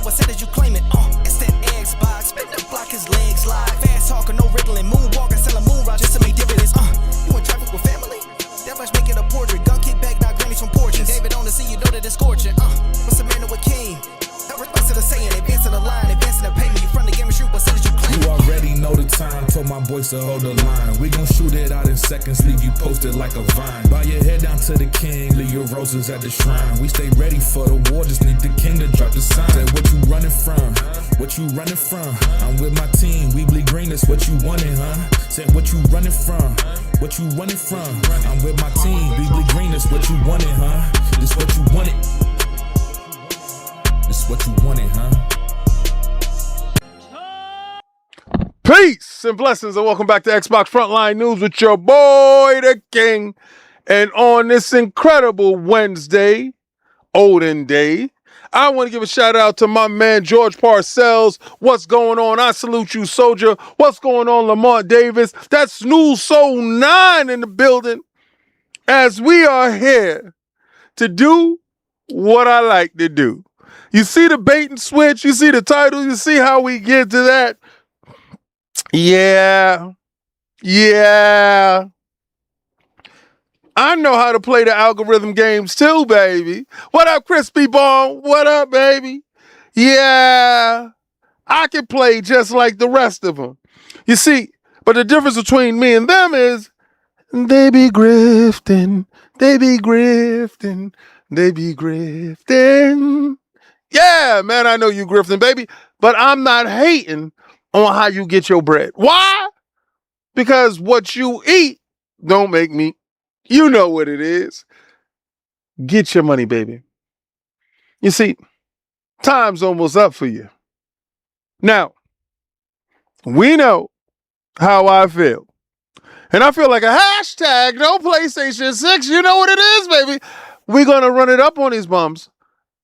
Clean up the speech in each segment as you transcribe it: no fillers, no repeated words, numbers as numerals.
percentage you claiming? It's that Xbox, spin the block, his legs slide. Fast talker, no wriggling, moonwalking, selling moon rock just to make dividends. You in traffic with family? That much making a portrait. Gun kick back, now grannies from porches. David on the sea, you know that it's scorching. What's a man with king? No response to the saying, advancing the line, advancing the payment. You from the game and shoot percentage you claim. You already know the time, told my boys to hold the line. We gon' shoot it out in seconds, leave you posted like a vine. Bow your head down to the king, leave your roses at the shrine. We stay ready for the war, just need the king to drop the sign. Say what you running from, what you running from? I'm with my team, we bleed green, that's what you wanted, huh? Say what you running from, what you running from? I'm with my team, we bleed green, that's what you wanted, huh? This what you wanted. This what you wanted, huh? Peace and blessings, and welcome back to Xbox Frontline News with your boy, the King. And on this incredible Wednesday, Olden Day, I want to give a shout out to my man, George Parcells. What's going on? I salute you, soldier. What's going on, Lamont Davis? That's Snooze Soul 9 in the building. As we are here to do what I like to do. You see the bait and switch? You see the title? You see how we get to that? Yeah. I know how to play the algorithm games too, baby. What up, Crispy Bone? What up, baby? Yeah. I can play just like the rest of them. You see, but the difference between me and them is they be grifting. Yeah, man, I know you grifting, baby, but I'm not hating on how you get your bread. Why? Because what you eat don't make me. You know what it is. Get your money, baby. You see, time's almost up for you. Now, we know how I feel. And I feel like a hashtag, no PlayStation 6. You know what it is, baby. We're going to run it up on these bums.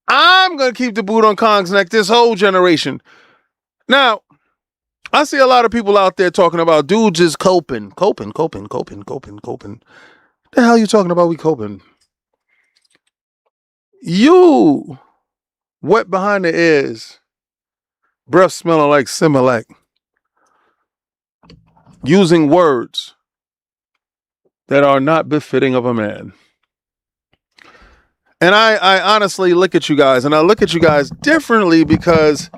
I'm going to keep the boot on Kong's neck this whole generation. Now, I see a lot of people out there talking about dudes just coping. The hell you talking about we coping? You wet behind the ears, breath smelling like Similac, using words that are not befitting of a man. And I honestly look at you guys, and I look at you guys differently because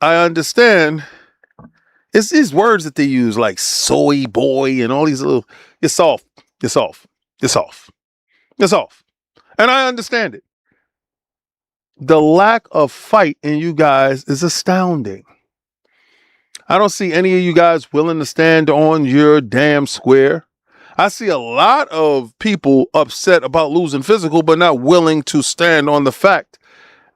I understand it's these words that they use like soy boy and all these little, it's off. And I understand it. The lack of fight in you guys is astounding. I don't see any of you guys willing to stand on your damn square. I see a lot of people upset about losing physical, but not willing to stand on the fact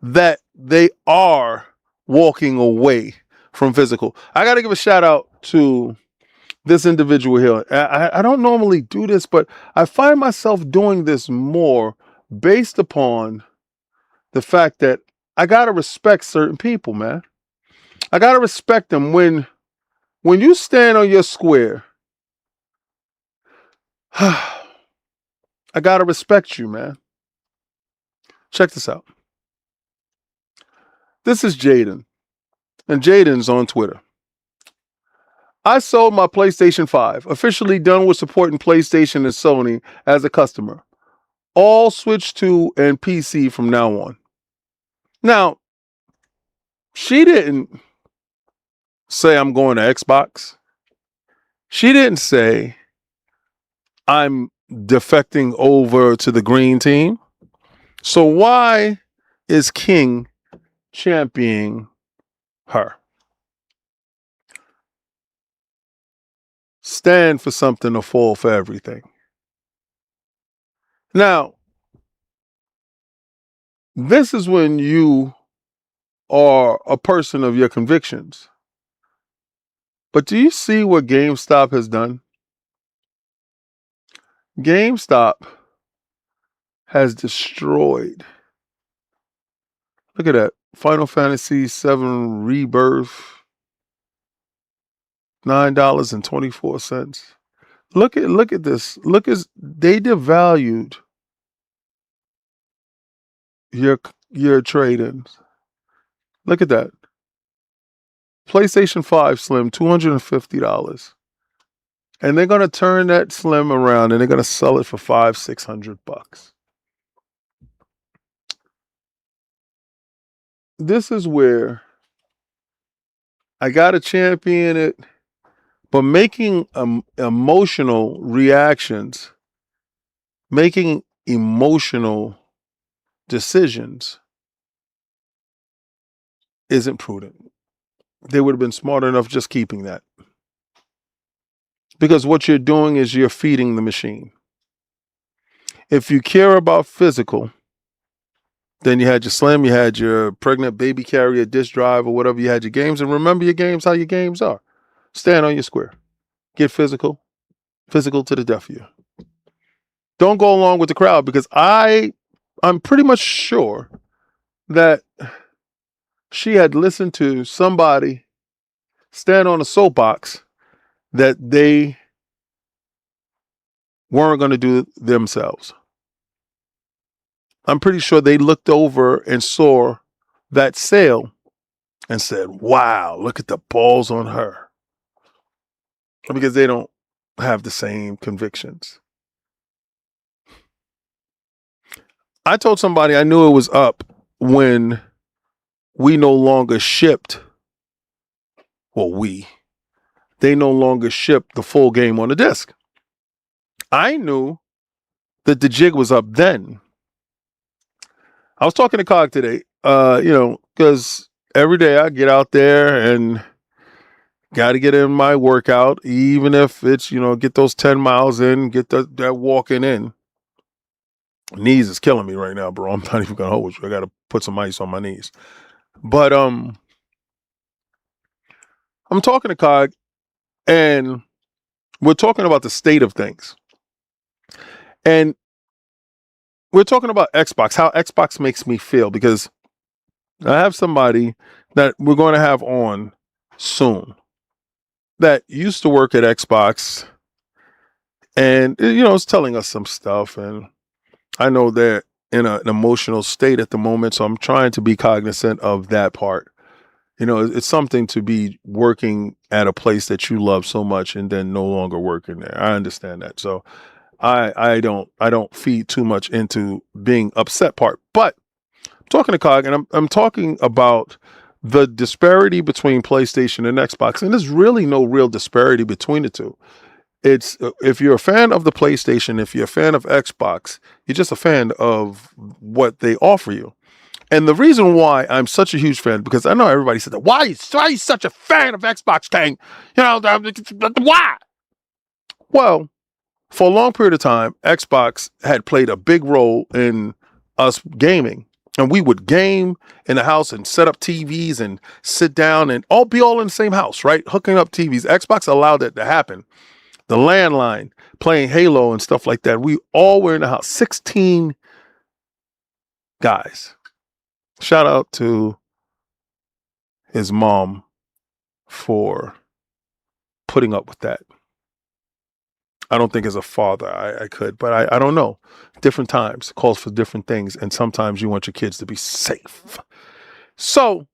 that they are walking away from physical. I got to give a shout out to this individual here. I don't normally do this, but I find myself doing this more based upon the fact that I got to respect certain people, man. I got to respect them. When you stand on your square, I got to respect you, man. Check this out. This is Jaden, and Jaden's on Twitter. I sold my PlayStation 5, officially done with supporting PlayStation and Sony as a customer. All Switch 2 and PC from now on. Now, she didn't say I'm going to Xbox. She didn't say I'm defecting over to the green team. So why is King championing her? Stand for something or fall for everything. Now, this is when you are a person of your convictions. But do you see what GameStop has done? GameStop has destroyed. Look at that. Final Fantasy VII Rebirth. $9.24. Look at this. Look as they devalued your trade-ins. Look at that. PlayStation 5 Slim, $250. And they're going to turn that Slim around and they're going to sell it for $500-$600. This is where I got to champion it, but making emotional reactions, making emotional decisions isn't prudent. They would have been smart enough just keeping that. Because what you're doing is you're feeding the machine. If you care about physical, then you had your Slim, you had your pregnant baby carrier disk drive or whatever, you had your games. And remember your games, how your games are. Stand on your square. Get physical to the death of you. Don't go along with the crowd, because I'm pretty much sure that she had listened to somebody stand on a soapbox that they weren't going to do themselves. I'm pretty sure they looked over and saw that sale and said, wow, look at the balls on her. Because they don't have the same convictions. I told somebody I knew it was up when we no longer shipped, they no longer shipped the full game on the disc. I knew that the jig was up then. I was talking to Cog today, because every day I get out there and got to get in my workout, even if it's, get those 10 miles in, get that walking in. Knees is killing me right now, bro. I'm not even going to hold you. I got to put some ice on my knees. But I'm talking to Cog, and we're talking about the state of things. And we're talking about Xbox, how Xbox makes me feel, because I have somebody that we're going to have on soon that used to work at Xbox and, is telling us some stuff. And I know they're in an emotional state at the moment, so I'm trying to be cognizant of that part. It's something to be working at a place that you love so much and then no longer working there. I understand that. So I don't feed too much into being upset part. But I'm talking to Cog, and I'm talking about the disparity between PlayStation and Xbox. And there's really no real disparity between the two. It's if you're a fan of the PlayStation, if you're a fan of Xbox, you're just a fan of what they offer you. And the reason why I'm such a huge fan, because I know everybody said that, why are you such a fan of Xbox, King? Why? Well, for a long period of time, Xbox had played a big role in us gaming. And we would game in the house and set up TVs and sit down and be all in the same house, right? Hooking up TVs. Xbox allowed that to happen. The landline, playing Halo and stuff like that. We all were in the house. 16 guys. Shout out to his mom for putting up with that. I don't think as a father I could, but I don't know. Different times calls for different things. And sometimes you want your kids to be safe. So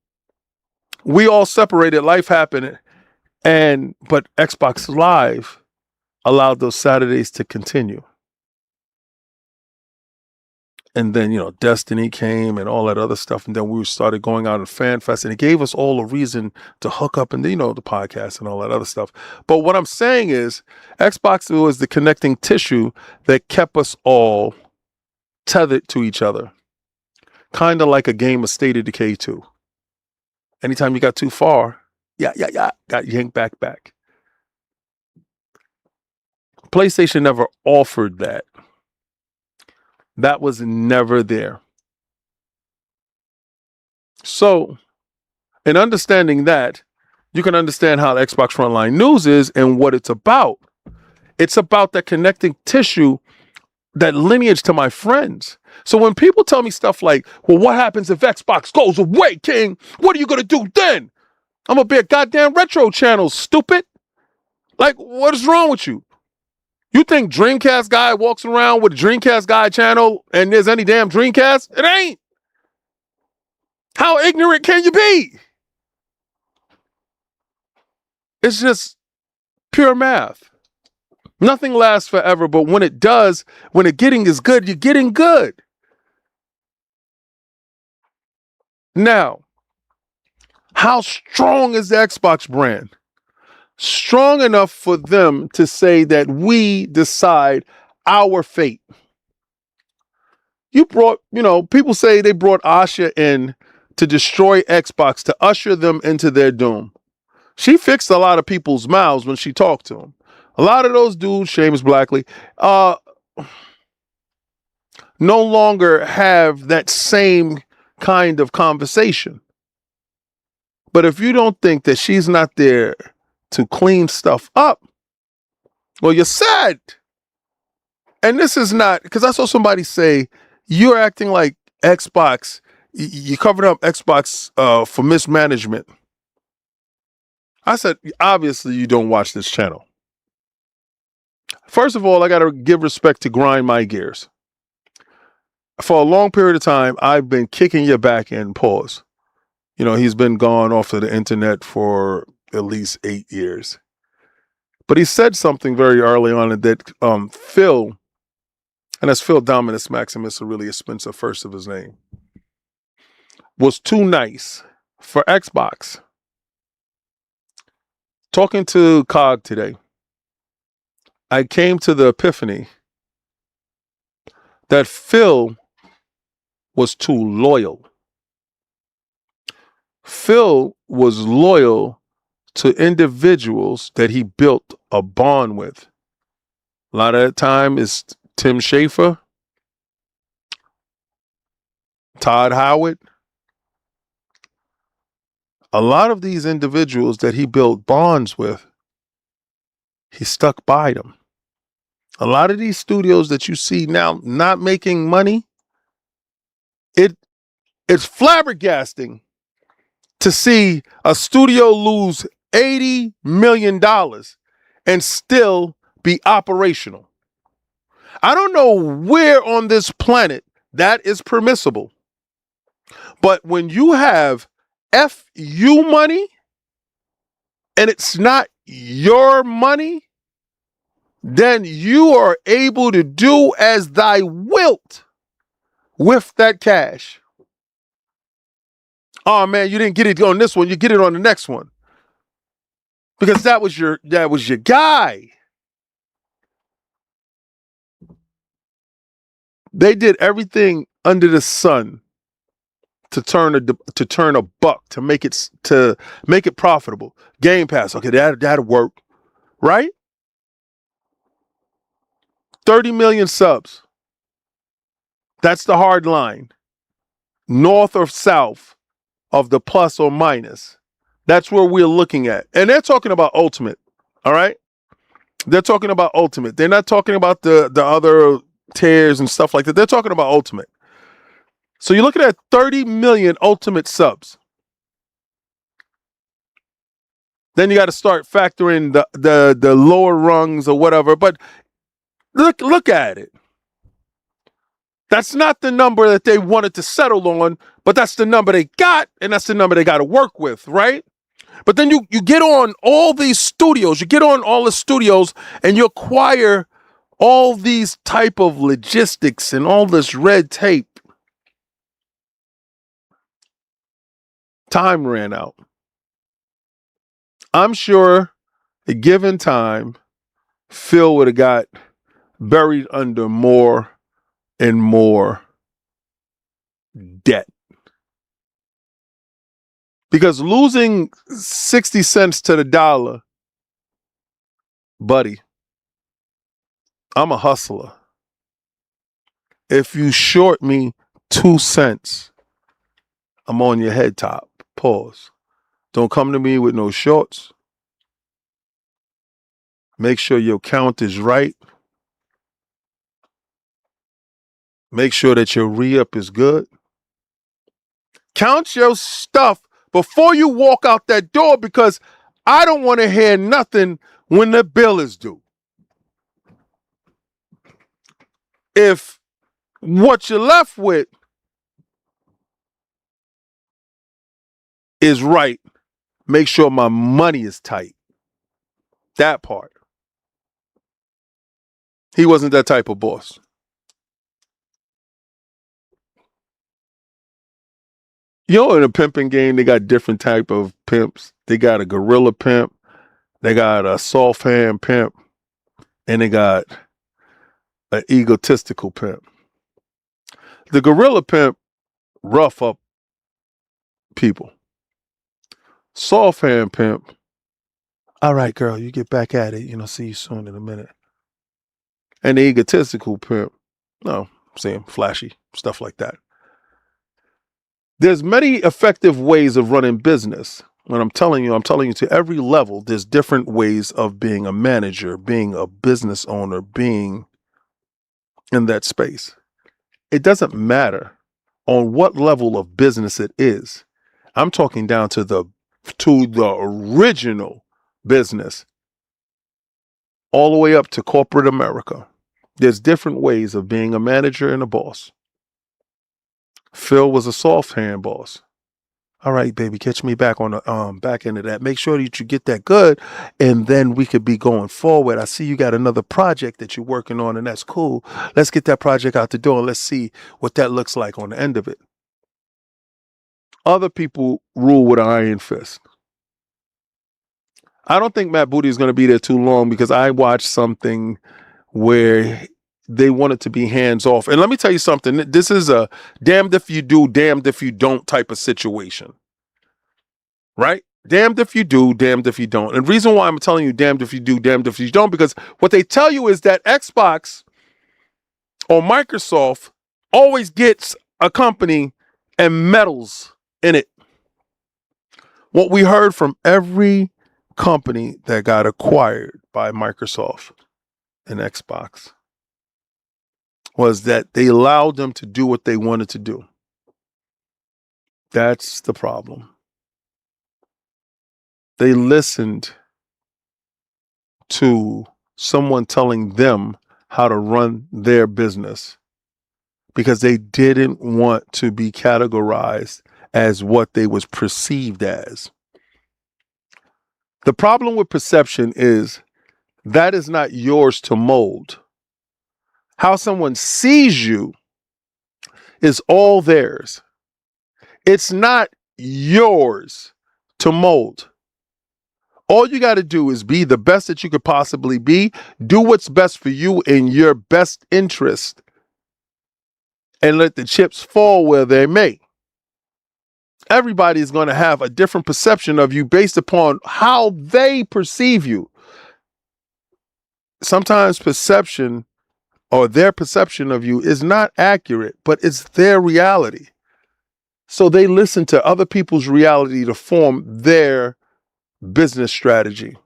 we all separated. Life happened. But Xbox Live allowed those Saturdays to continue. And then, Destiny came and all that other stuff. And then we started going out and Fan Fest. And it gave us all a reason to hook up and, the podcast and all that other stuff. But what I'm saying is Xbox was the connecting tissue that kept us all tethered to each other. Kind of like a game of State of Decay 2. Anytime you got too far, got yanked back. PlayStation never offered that. That was never there. So, in understanding that, you can understand how the Xbox Frontline News is and what it's about. It's about that connecting tissue, that lineage to my friends. So when people tell me stuff like, well, what happens if Xbox goes away, King? What are you going to do then? I'm going to be a goddamn retro channel, stupid. Like, what is wrong with you? You think Dreamcast guy walks around with a Dreamcast guy channel and there's any damn Dreamcast? It ain't. How ignorant can you be? It's just pure math. Nothing lasts forever, but when it does, when the getting is good, you're getting good. Now, how strong is the Xbox brand? Strong enough for them to say that we decide our fate. People say they brought Asha in to destroy Xbox, to usher them into their doom. She fixed a lot of people's mouths when she talked to them. A lot of those dudes, Seamus Blackley, no longer have that same kind of conversation. But if you don't think that she's not there to clean stuff up, well, you're sad. And this is not, because I saw somebody say, you're acting like Xbox, you covered up Xbox for mismanagement. I said, obviously you don't watch this channel. First of all, I got to give respect to Grind My Gears. For a long period of time, I've been kicking your back in, pause. He's been gone off of the internet for at least 8 years. But he said something very early on that Phil, and that's Phil Dominus Maximus Aurelius Spencer, first of his name, was too nice for Xbox. Talking to Cog today, I came to the epiphany that Phil was too loyal. Phil was loyal to individuals that he built a bond with. A lot of that time is Tim Schafer, Todd Howard. A lot of these individuals that he built bonds with, he stuck by them. A lot of these studios that you see now not making money, it's flabbergasting to see a studio lose $80 million and still be operational. I don't know where on this planet that is permissible. But when you have FU money and it's not your money, then you are able to do as thy wilt with that cash. Oh man, you didn't get it on this one, you get it on the next one. Because that was your guy. They did everything under the sun to turn a buck, to make it profitable. Game Pass, okay, that'll work, right? 30 million subs. That's the hard line. North or south of the plus or minus. That's where we're looking at. And they're talking about Ultimate, all right? They're talking about Ultimate. They're not talking about the other tiers and stuff like that. They're talking about Ultimate. So you're looking at 30 million Ultimate subs. Then you got to start factoring the lower rungs or whatever. But look at it. That's not the number that they wanted to settle on, but that's the number they got, and that's the number they got to work with, right? But then you get on all these studios, and you acquire all these type of logistics and all this red tape. Time ran out. I'm sure a given time, Phil would have got buried under more and more debt. Because losing 60 cents to the dollar, buddy, I'm a hustler. If you short me 2 cents, I'm on your head top. Pause. Don't come to me with no shorts. Make sure your count is right. Make sure that your re-up is good. Count your stuff before you walk out that door, because I don't want to hear nothing when the bill is due. If what you're left with is right. Make sure my money is tight. That part. He wasn't that type of boss. You know, in a pimping game, they got different type of pimps. They got a gorilla pimp, they got a soft hand pimp, and they got an egotistical pimp. The gorilla pimp rough up people. Soft hand pimp, all right, girl, you get back at it. See you soon in a minute. And the egotistical pimp, no, same flashy, stuff like that. There's many effective ways of running business. When I'm telling you to every level, there's different ways of being a manager, being a business owner, being in that space. It doesn't matter on what level of business it is. I'm talking down to the original business, all the way up to corporate America. There's different ways of being a manager and a boss. Phil was a soft hand boss. All right, baby, catch me back on the back end of that. Make sure that you get that good, and then we could be going forward. I see you got another project that you're working on, and that's cool. Let's get that project out the door, and let's see what that looks like on the end of it. Other people rule with an iron fist. I don't think Matt Booty is going to be there too long, because I watched something where they wanted to be hands off. And let me tell you something. This is a damned if you do, damned if you don't type of situation. Right? Damned if you do, damned if you don't. And the reason why I'm telling you damned if you do, damned if you don't, because what they tell you is that Xbox or Microsoft always gets a company and meddles in it. What we heard from every company that got acquired by Microsoft and Xbox was that they allowed them to do what they wanted to do. That's the problem. They listened to someone telling them how to run their business because they didn't want to be categorized as what they was perceived as. The problem with perception is that is not yours to mold. How someone sees you is all theirs. It's not yours to mold. All you got to do is be the best that you could possibly be. Do what's best for you in your best interest. And let the chips fall where they may. Everybody is going to have a different perception of you based upon how they perceive you. Sometimes perception or their perception of you is not accurate, but it's their reality. So they listen to other people's reality to form their business strategy.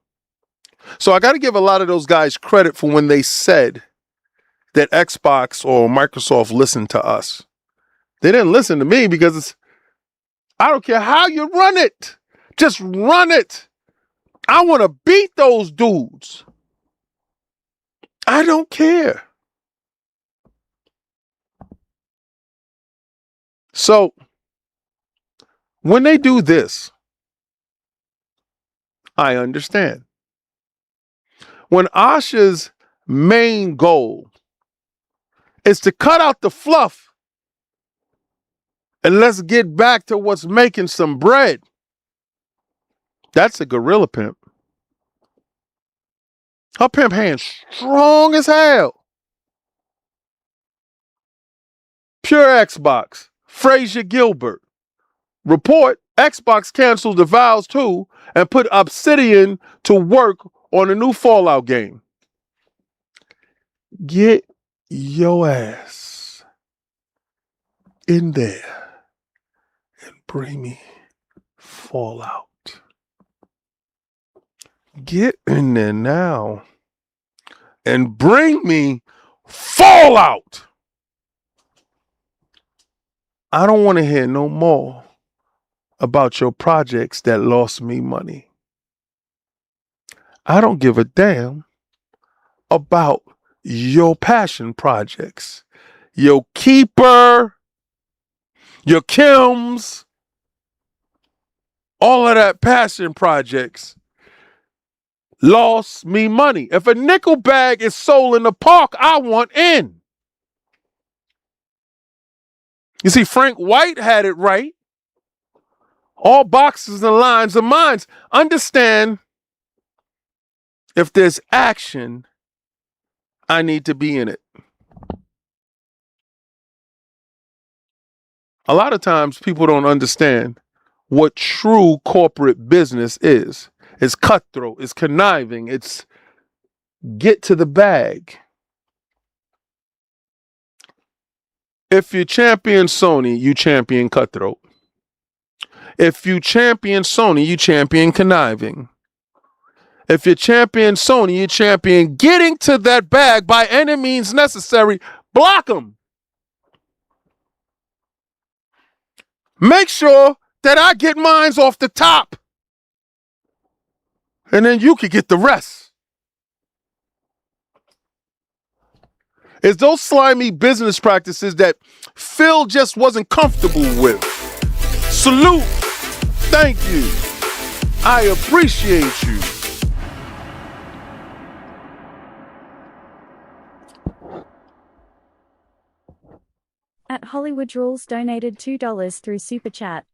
So I got to give a lot of those guys credit for when they said that Xbox or Microsoft listened to us. They didn't listen to me because I don't care how you run it. Just run it. I want to beat those dudes. I don't care. So when they do this, I understand. When Asha's main goal is to cut out the fluff and let's get back to what's making some bread, that's a gorilla pimp. Her pimp hand's strong as hell. Pure Xbox. Frazier Gilbert. Report, Xbox canceled the Vows 2 and put Obsidian to work on a new Fallout game. Get your ass in there and bring me Fallout. Get in there now and bring me Fallout. I don't want to hear no more about your projects that lost me money. I don't give a damn about your passion projects, your Keeper, your Kims. All of that passion projects lost me money. If a nickel bag is sold in the park, I want in. You see, Frank White had it right. All boxes and lines are mine. Understand, if there's action, I need to be in it. A lot of times people don't understand what true corporate business is. It's cutthroat, it's conniving, it's get to the bag. If you champion Sony, you champion cutthroat. If you champion Sony, you champion conniving. If you champion Sony, you champion getting to that bag by any means necessary. Block them. Make sure that I get mines off the top. And then you can get the rest. It's those slimy business practices that Phil just wasn't comfortable with. Salute. Thank you. I appreciate you. At Hollywood Rules donated $2 through Super Chat.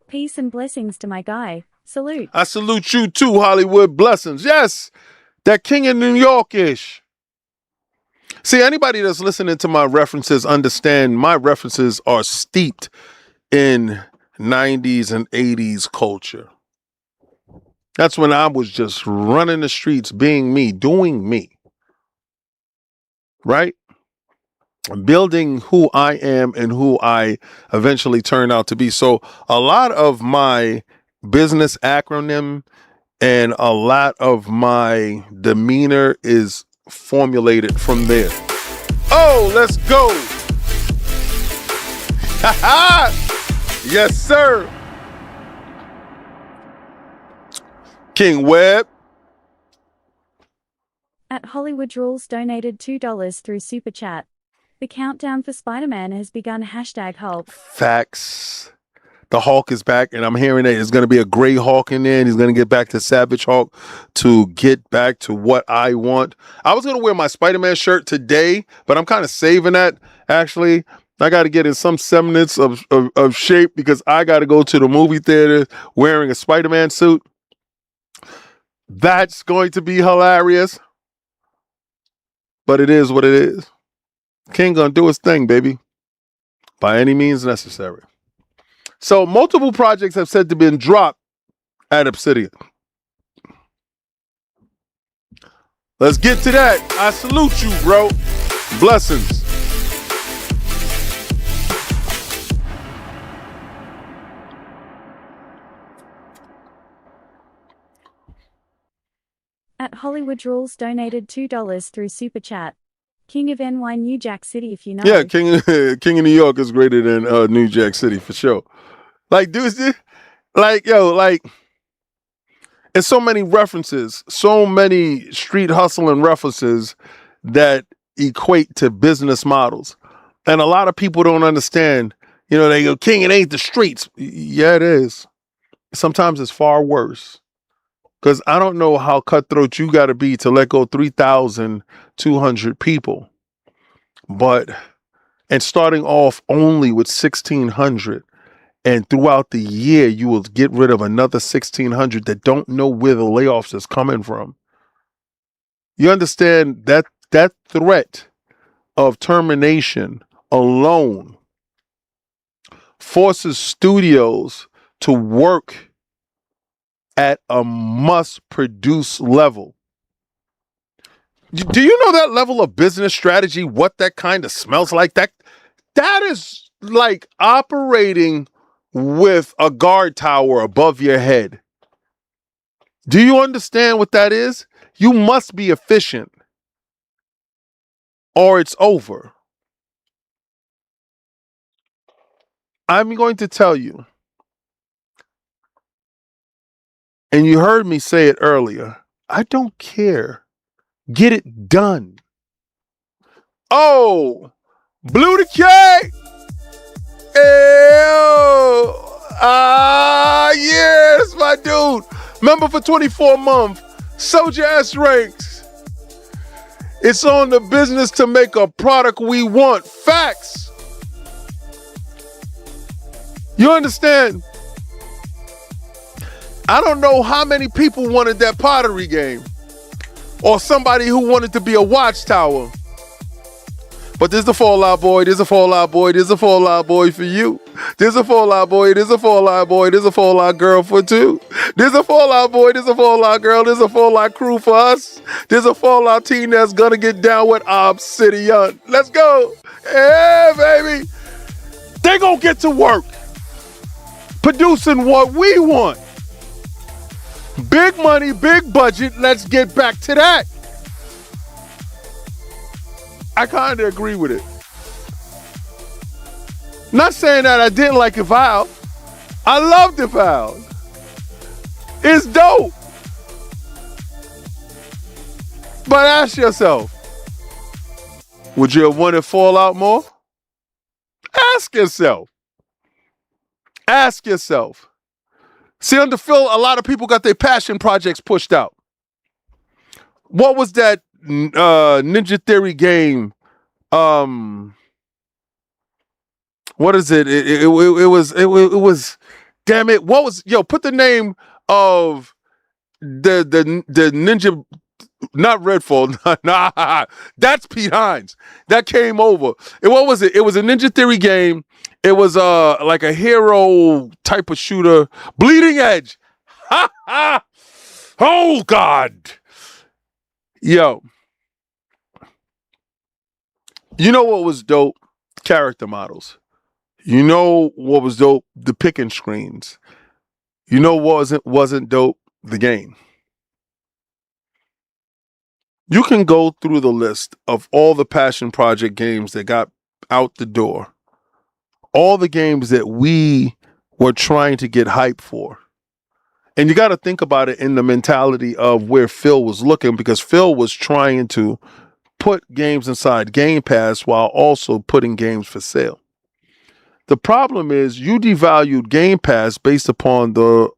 Peace and blessings to my guy. Salute. I salute you too, Hollywood. Blessings. Yes, that King of New York-ish. See, anybody that's listening to my references understand my references are steeped in 90s and 80s culture. That's when I was just running the streets, being me, doing me. Right? Building who I am and who I eventually turn out to be. So a lot of my business acronym and a lot of my demeanor is formulated from there. Oh, let's go. Yes, sir. King Webb. At Hollywood Rules donated $2 through Super Chat. The countdown for Spider-Man has begun. #Hulk. Facts. The Hulk is back, and I'm hearing that there's going to be a gray Hulk in there, and he's going to get back to Savage Hulk to get back to what I want. I was going to wear my Spider-Man shirt today, but I'm kind of saving that, actually. I got to get in some semblance of shape because I got to go to the movie theater wearing a Spider-Man suit. That's going to be hilarious. But it is what it is. King gonna do his thing, baby. By any means necessary. So multiple projects have said to have been dropped at Obsidian. Let's get to that. I salute you, bro. Blessings. At Hollywood Rules donated $2 through Super Chat. King of NY New Jack City, if you know. Yeah, King of New York is greater than New Jack City for sure. Like, dudes, it's so many references, so many street hustling references that equate to business models. And a lot of people don't understand, they go, King, it ain't the streets. Yeah, it is. Sometimes it's far worse. Because I don't know how cutthroat you got to be to let go 3,200 people. And starting off only with 1,600. And throughout the year, you will get rid of another 1,600 that don't know where the layoffs is coming from. You understand that threat of termination alone forces studios to work at a must-produce level. Do you know that level of business strategy, what that kind of smells like? That is like operating with a guard tower above your head. Do you understand what that is? You must be efficient or it's over. I'm going to tell you, and you heard me say it earlier, I don't care. Get it done. Oh, Blue the K. Ew. Yes, my dude. Member for 24 months. Soldier S ranks. It's on the business to make a product we want. Facts. You understand? I don't know how many people wanted that pottery game. Or somebody who wanted to be a watchtower. But there's a Fallout Boy, there's a Fallout Boy, there's a Fallout Boy for you. There's a Fallout Boy, there's a Fallout Boy, there's a Fallout girl for two. There's a Fallout Boy, there's a Fallout girl, there's a Fallout crew for us. There's a Fallout team that's gonna get down with Obsidian. Let's go. Yeah, baby. They gonna get to work producing what we want. Big money, big budget. Let's get back to that. I kind of agree with it. Not saying that I didn't like Avowed. I loved Avowed. It's dope. But ask yourself, would you have wanted Fallout more? Ask yourself. Ask yourself. See, under Phil, a lot of people got their passion projects pushed out. What was that Ninja Theory game? What is it? It was. Damn it! What was? Yo, put the name of the Ninja. Not Redfall. Nah, that's Pete Hines. That came over. And what was it? It was a Ninja Theory game. It was like a hero type of shooter. Bleeding Edge. Ha ha! Oh God. Yo. You know what was dope? Character models. You know what was dope? The picking screens. You know what wasn't dope? The game. You can go through the list of all the passion project games that got out the door. All the games that we were trying to get hype for. And you got to think about it in the mentality of where Phil was looking, because Phil was trying to put games inside Game Pass while also putting games for sale. The problem is you devalued Game Pass based upon the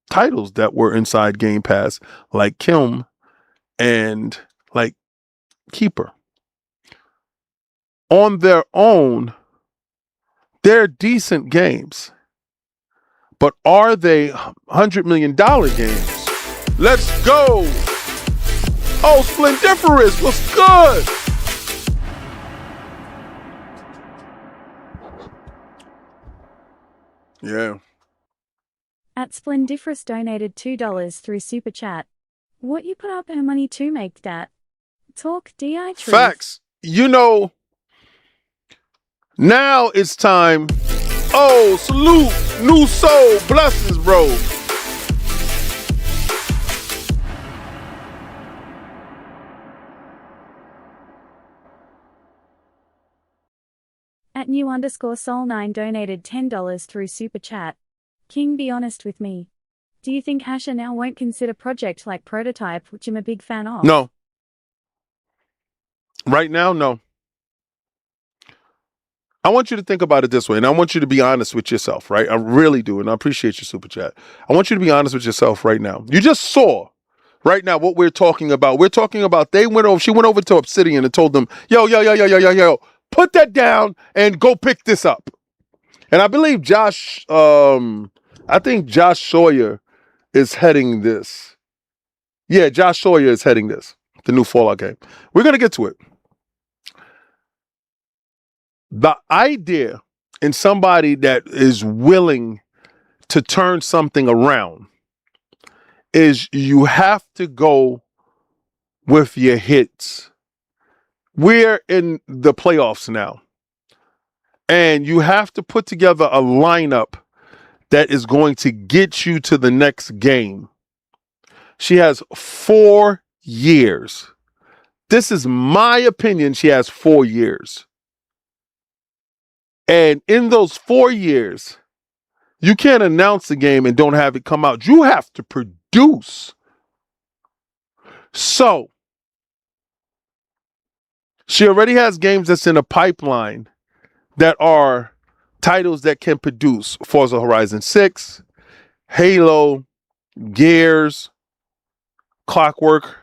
titles that were inside Game Pass, like Kilm and like Keeper. On their own, they're decent games. But are they $100 million games? Let's go! Oh, Splendiferous, what's good? Yeah. At Splendiferous donated $2 through Super Chat. What you put up her money to make that? Talk DI truth. Facts. You know, now it's time. Oh, salute, new soul, blessings, bro. At new_soul9 donated $10 through Super Chat. King, be honest with me. Do you think Asher now won't consider project like Prototype, which I'm a big fan of? No. Right now, no. I want you to think about it this way, and I want you to be honest with yourself, right? I really do, and I appreciate your Super Chat. I want you to be honest with yourself right now. You just saw right now what we're talking about. We're talking about she went over to Obsidian and told them, yo, put that down and go pick this up. And I believe Josh Sawyer is heading this. Yeah, Josh Sawyer is heading this, the new Fallout game. We're going to get to it. The idea in somebody that is willing to turn something around is you have to go with your hits. We're in the playoffs now. And you have to put together a lineup that is going to get you to the next game. She has 4 years. This is my opinion. She has 4 years. And in those 4 years, you can't announce the game and don't have it come out. You have to produce. So, she already has games that's in a pipeline that are titles that can produce Forza Horizon 6, Halo, Gears, Clockwork,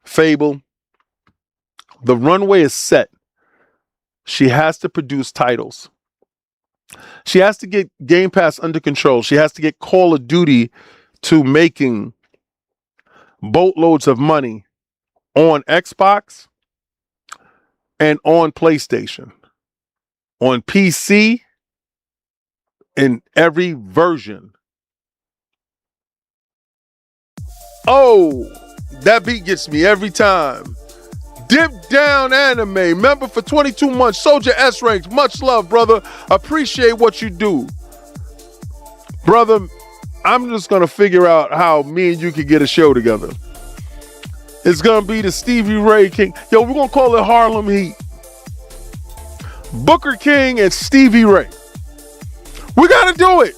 Fable. The runway is set. She has to produce titles. She has to get Game Pass under control. She has to get Call of Duty to making boatloads of money on Xbox and on PlayStation, on PC, in every version. Oh, that beat gets me every time. Dip Down Anime, member for 22 months, Soldier S ranks. Much love, brother. Appreciate what you do. Brother, I'm just going to figure out how me and you can get a show together. It's going to be the Stevie Ray King. Yo, we're going to call it Harlem Heat. Booker King and Stevie Ray. We got to do it.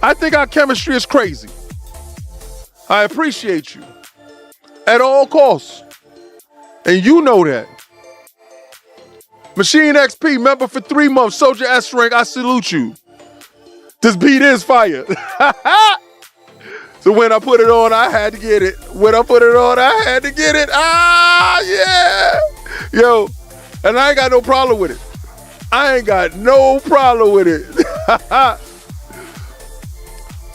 I think our chemistry is crazy. I appreciate you at all costs. And you know that. Machine XP, member for 3 months, Soldier S rank, I salute you. This beat is fire. So when I put it on, I had to get it. When I put it on, I had to get it. Ah, yeah. Yo, and I ain't got no problem with it. I ain't got no problem with it.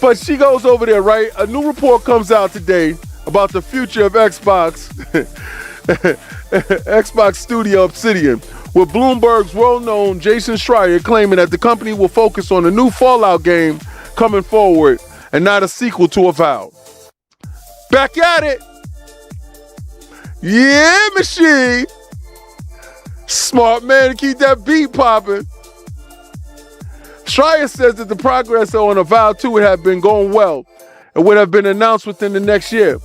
But she goes over there, right? A new report comes out today about the future of Xbox. Xbox Studio Obsidian, with Bloomberg's well-known Jason Schreier claiming that the company will focus on a new Fallout game coming forward and not a sequel to Avowed. Back at it. Yeah, machine. Smart man to keep that beat popping. Schreier says that the progress on Avowed 2 would have been going well and would have been announced within the next year.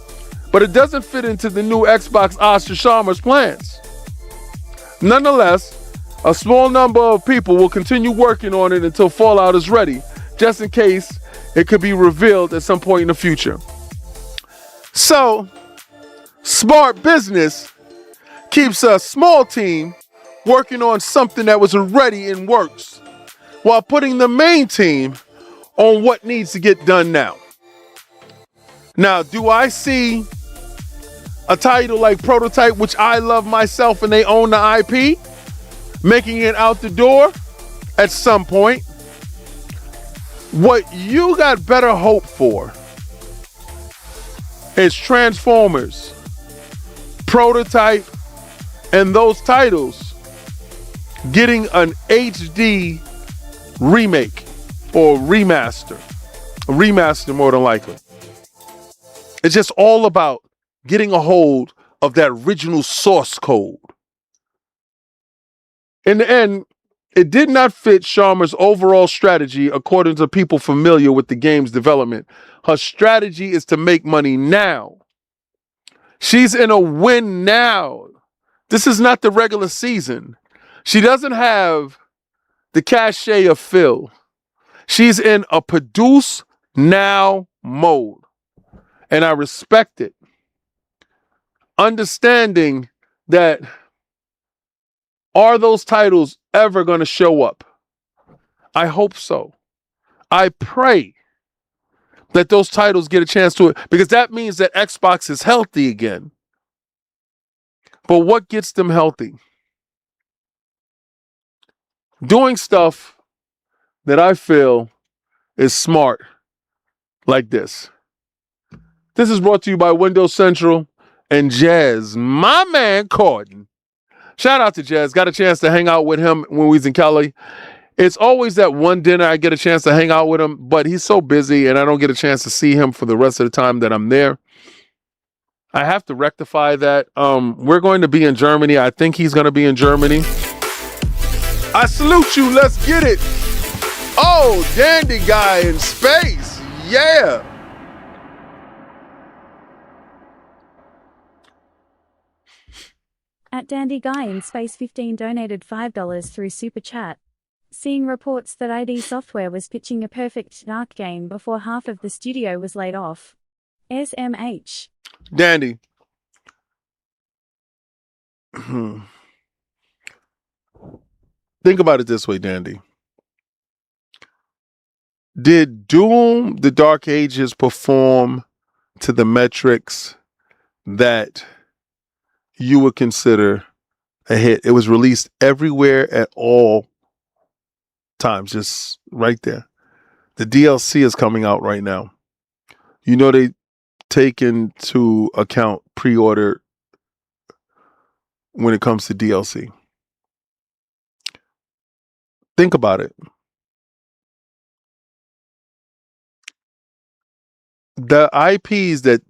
But it doesn't fit into the new Xbox Oscar Chalmers plans. Nonetheless, a small number of people will continue working on it until Fallout is ready, just in case it could be revealed at some point in the future. So, smart business keeps a small team working on something that was already in works, while putting the main team on what needs to get done now. Now, do I see a title like Prototype, which I love myself and they own the IP, making it out the door at some point? What you got better hope for is Transformers, Prototype, and those titles getting an HD remake or remaster. A remaster more than likely. It's just all about getting a hold of that original source code. In the end, it did not fit Sharma's overall strategy according to people familiar with the game's development. Her strategy is to make money now. She's in a win now. This is not the regular season. She doesn't have the cachet of Phil. She's in a produce now mode. And I respect it. Understanding that, are those titles ever going to show up? I hope so. I pray that those titles get a chance to it, because that means that Xbox is healthy again. But what gets them healthy? Doing stuff that I feel is smart, like this. This is brought to you by Windows Central and Jazz, my man Corden. Shout out to Jazz. Got a chance to hang out with him when we was in Cali. It's always that one dinner I get a chance to hang out with him, but he's so busy and I don't get a chance to see him for the rest of the time that I'm there. I have to rectify that. We're going to be in Germany. I think he's going to be in Germany. I salute you. Let's get it. Oh, dandy guy in space. Yeah. At Dandy Guy in Space 15 donated $5 through Super Chat. Seeing reports that ID Software was pitching a perfect dark game before half of the studio was laid off. SMH. Dandy. Think about it this way, Dandy. Did Doom, The Dark Ages, perform to the metrics that you would consider a hit? It was released everywhere at all times, just right there. The DLC is coming out right now. You know, they take into account pre-order when it comes to DLC. Think about it. The IPs that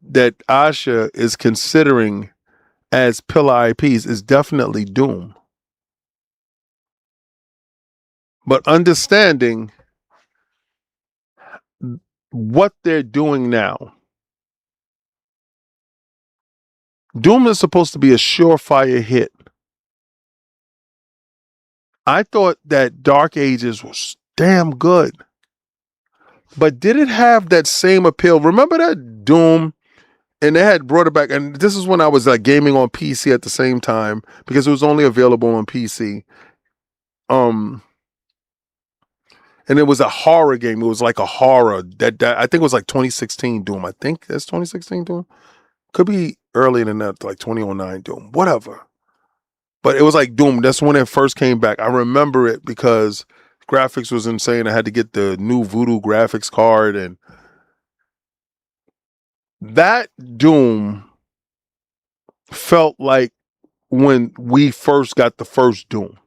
Asha is considering as pillar IPs is definitely Doom. But understanding what they're doing now, Doom is supposed to be a surefire hit. I thought that Dark Ages was damn good. But did it have that same appeal? Remember that Doom? And they had brought it back. And this is when I was like gaming on PC at the same time because it was only available on PC. And it was a horror game. It was like a horror that I think it was like 2016 Doom. I think that's 2016 Doom. Could be earlier than that, like 2009 Doom, whatever. But it was like Doom. That's when it first came back. I remember it because graphics was insane. I had to get the new Voodoo graphics card, and that Doom felt like when we first got the first Doom.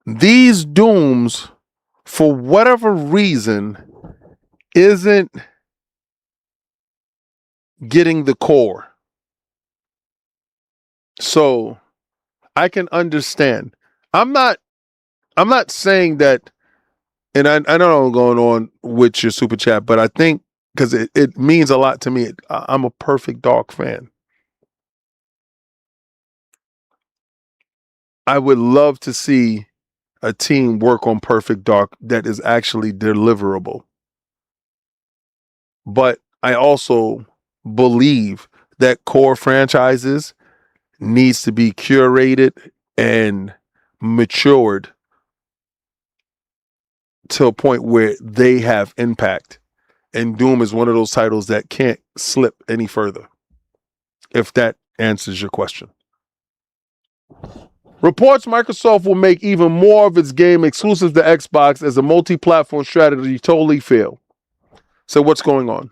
These Dooms, for whatever reason, isn't getting the core. So I can understand. I'm not saying that, and I don't know what's going on with your super chat, but I think because it means a lot to me. I'm a Perfect Dark fan. I would love to see a team work on Perfect Dark that is actually deliverable. But I also believe that core franchises needs to be curated and matured to a point where they have impact. And Doom is one of those titles that can't slip any further. If that answers your question. Reports Microsoft will make even more of its game exclusive to Xbox as a multi-platform strategy totally failed. So what's going on?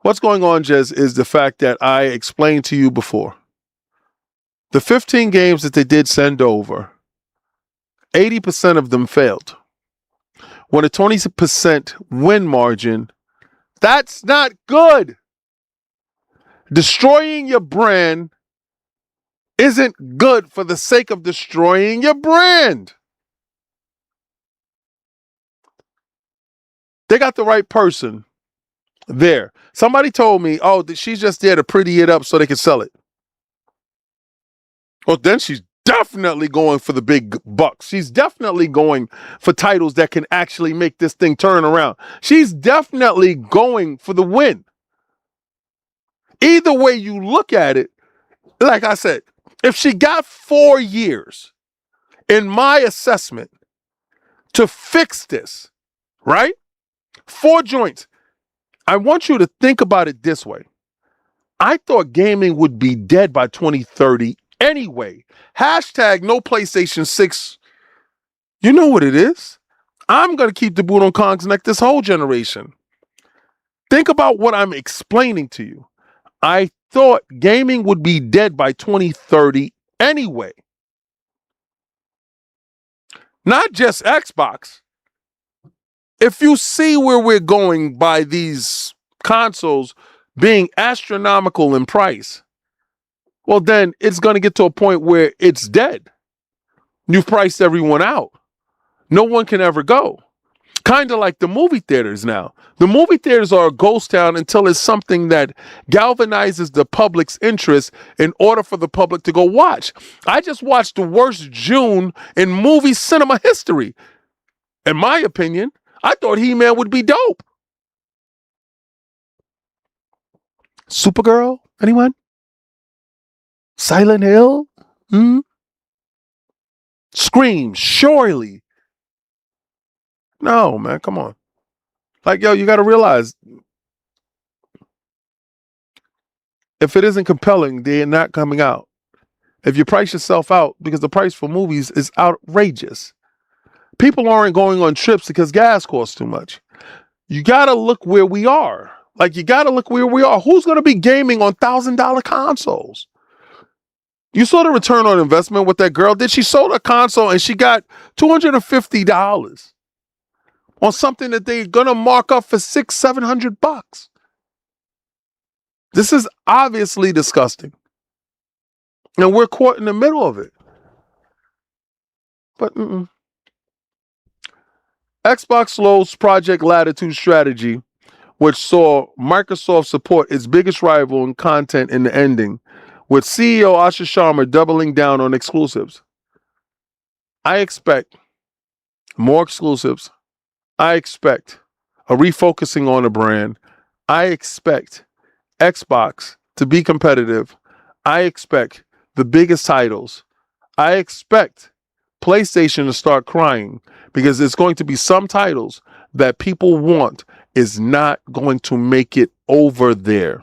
What's going on, Jez, is the fact that I explained to you before. The 15 games that they did send over, 80% of them failed. When a 20% win margin, that's not good. Destroying your brand isn't good for the sake of destroying your brand. They got the right person there. Somebody told me, oh, she's just there to pretty it up so they can sell it. Well, then she's definitely going for the big bucks. She's definitely going for titles that can actually make this thing turn around. She's definitely going for the win. Either way you look at it, like I said, if she got 4 years, in my assessment, to fix this, right? 4 joints. I want you to think about it this way. I thought gaming would be dead by 2030 anyway. Hashtag no PlayStation 6. You know what it is. I'm going to keep the boot on Kong's neck this whole generation. Think about what I'm explaining to you. I thought gaming would be dead by 2030 anyway. Not just Xbox. If you see where we're going by these consoles being astronomical in price, well, then it's going to get to a point where it's dead. You've priced everyone out. No one can ever go. Kind of like the movie theaters now. The movie theaters are a ghost town until it's something that galvanizes the public's interest in order for the public to go watch. I just watched the worst June in movie cinema history. In my opinion, I thought He-Man would be dope. Supergirl? Anyone? Silent Hill? screams, surely. No, man, come on. Like, yo, you got to realize if it isn't compelling, they're not coming out. If you price yourself out, because the price for movies is outrageous. People aren't going on trips because gas costs too much. You got to look where we are. Like, you got to look where we are. Who's going to be gaming on $1,000 consoles? You saw the return on investment what that girl did. She sold a console and she got $250 on something that they're going to mark up for $600-700. This is obviously disgusting. And we're caught in the middle of it. But Xbox slows Project Latitude strategy, which saw Microsoft support its biggest rival in content in the ending, with CEO Asha Sharma doubling down on exclusives. I expect more exclusives. I expect a refocusing on the brand. I expect Xbox to be competitive. I expect the biggest titles. I expect PlayStation to start crying because there's going to be some titles that people want is not going to make it over there.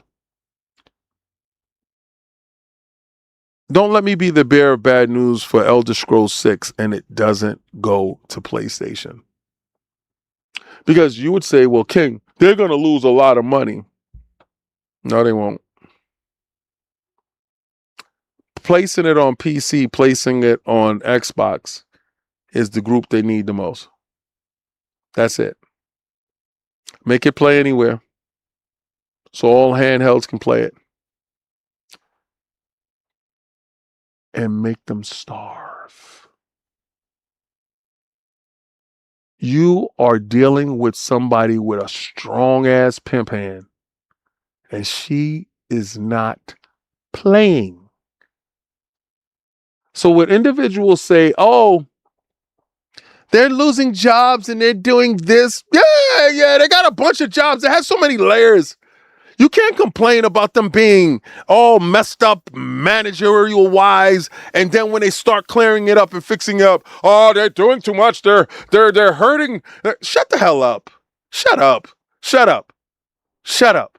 Don't let me be the bearer of bad news for Elder Scrolls 6 and it doesn't go to PlayStation. Because you would say, well, King, they're going to lose a lot of money. No, they won't. Placing it on PC, placing it on Xbox is the group they need the most. That's it. Make it play anywhere so all handhelds can play it. And make them starve. You are dealing with somebody with a strong ass pimp hand, and she is not playing. So when individuals say, oh, they're losing jobs and they're doing this, yeah, they got a bunch of jobs. It has so many layers. You can't complain about them being all messed up managerial wise, and then when they start clearing it up and fixing it up, oh, they're doing too much. They're hurting. Shut the hell up. Shut up. Shut up. Shut up.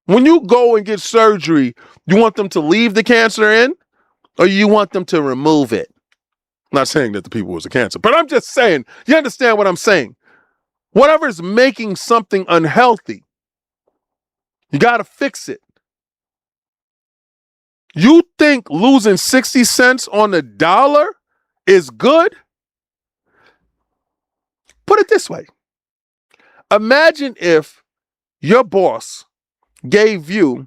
When you go and get surgery, you want them to leave the cancer in, or you want them to remove it? I'm not saying that the people was a cancer, but I'm just saying, you understand what I'm saying? Whatever's making something unhealthy, you got to fix it. You think losing 60 cents on the dollar is good? Put it this way. Imagine if your boss gave you,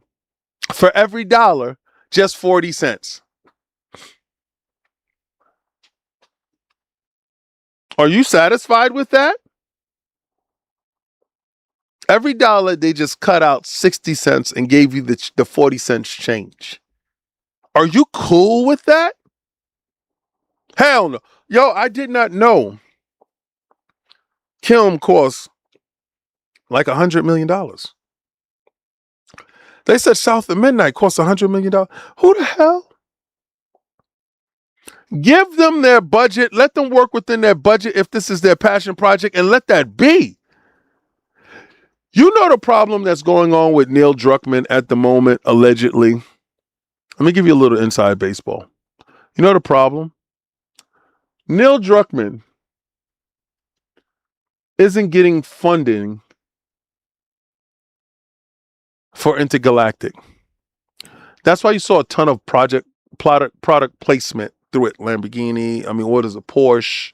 for every dollar, just 40 cents. Are you satisfied with that? Every dollar, they just cut out 60 cents and gave you the 40 cents change. Are you cool with that? Hell no. Yo, I did not know Kim costs like $100 million. They said South of Midnight costs $100 million. Who the hell? Give them their budget. Let them work within their budget if this is their passion project, and let that be. You know the problem that's going on with Neil Druckmann at the moment, allegedly. Let me give you a little inside baseball. You know the problem? Neil Druckmann isn't getting funding for Intergalactic. That's why you saw a ton of product placement through it. Lamborghini, what is it? Porsche,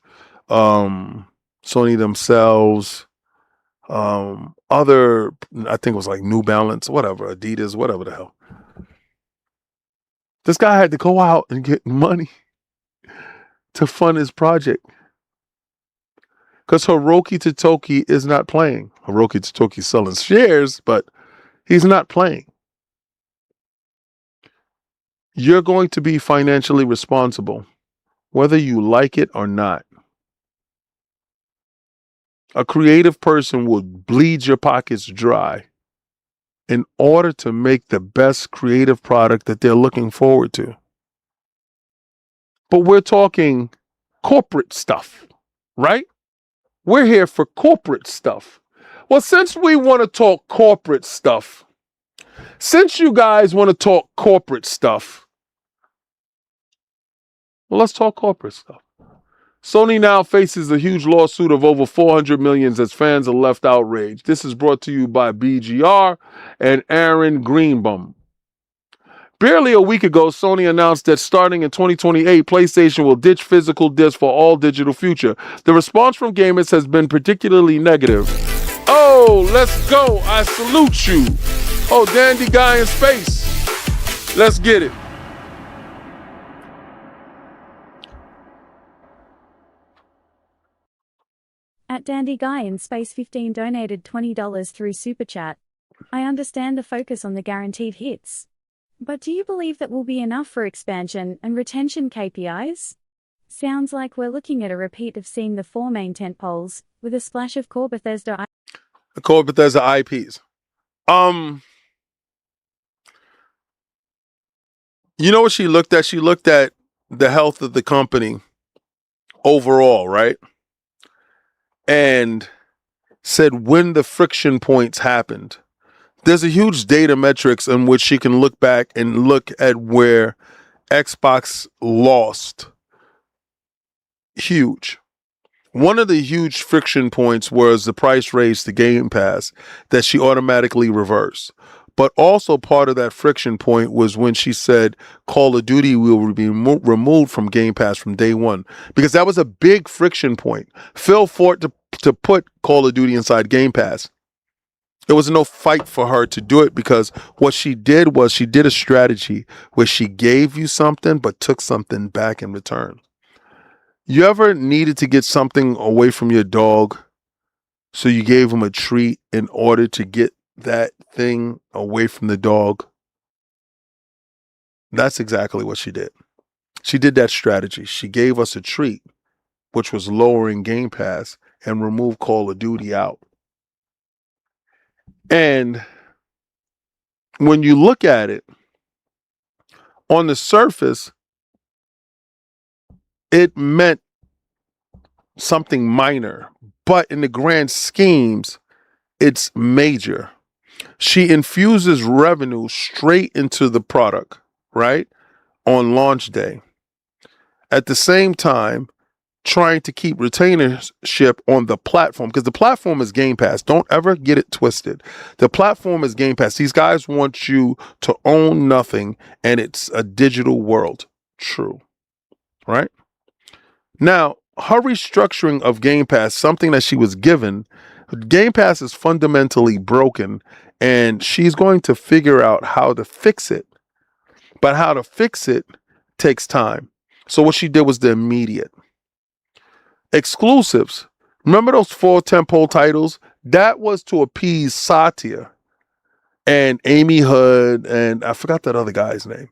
Sony themselves, other, I think it was like New Balance, whatever, Adidas, whatever the hell. This guy had to go out and get money to fund his project. Because Hiroki Totoki is not playing. Hiroki Totoki's selling shares, but he's not playing. You're going to be financially responsible, whether you like it or not. A creative person will bleed your pockets dry in order to make the best creative product that they're looking forward to. but we're talking corporate stuff, right? We're here for corporate stuff. Well, since we want to talk corporate stuff, since you guys want to talk corporate stuff, well, let's talk corporate stuff. Sony now faces a huge lawsuit of over $400 million as fans are left outraged. This is brought to you by BGR and Aaron Greenbaum. Barely a week ago, Sony announced that starting in 2028, PlayStation will ditch physical discs for all digital future. The response from gamers has been particularly negative. Oh, let's go. I salute you. Oh, dandy guy in space. Let's get it. At Dandy Guy in Space 15 donated $20 through Super Chat. I understand the focus on the guaranteed hits. But do you believe that will be enough for expansion and retention KPIs? Sounds like we're looking at a repeat of seeing the 4 main tentpoles, with a splash of core Bethesda IPs. You know what she looked at? She looked at the health of the company overall, right? And said when the friction points happened. There's a huge data metrics in which she can look back and look at where Xbox lost. Huge. One of the huge friction points was the price raise to Game Pass that she automatically reversed. But also part of that friction point was when she said Call of Duty will be removed from Game Pass from day one. Because that was a big friction point. Phil fought to put Call of Duty inside Game Pass. There was no fight for her to do it because what she did was she did a strategy where she gave you something but took something back in return. You ever needed to get something away from your dog, so you gave him a treat in order to get that thing away from the dog? That's exactly what she did. She did that strategy. She gave us a treat, which was lowering Game Pass and remove Call of Duty out. And when you look at it, on the surface, it meant something minor, but in the grand schemes, it's major. She infuses revenue straight into the product, right? On launch day. At the same time, trying to keep retainership on the platform, because the platform is Game Pass. Don't ever get it twisted. The platform is Game Pass. These guys want you to own nothing, and it's a digital world. True. Right? Now, her restructuring of Game Pass, something that she was given, Game Pass is fundamentally broken, and she's going to figure out how to fix it. But how to fix it takes time. So what she did was the immediate. Exclusives. Remember those 4 tentpole titles? That was to appease Satya and Amy Hood, and I forgot that other guy's name.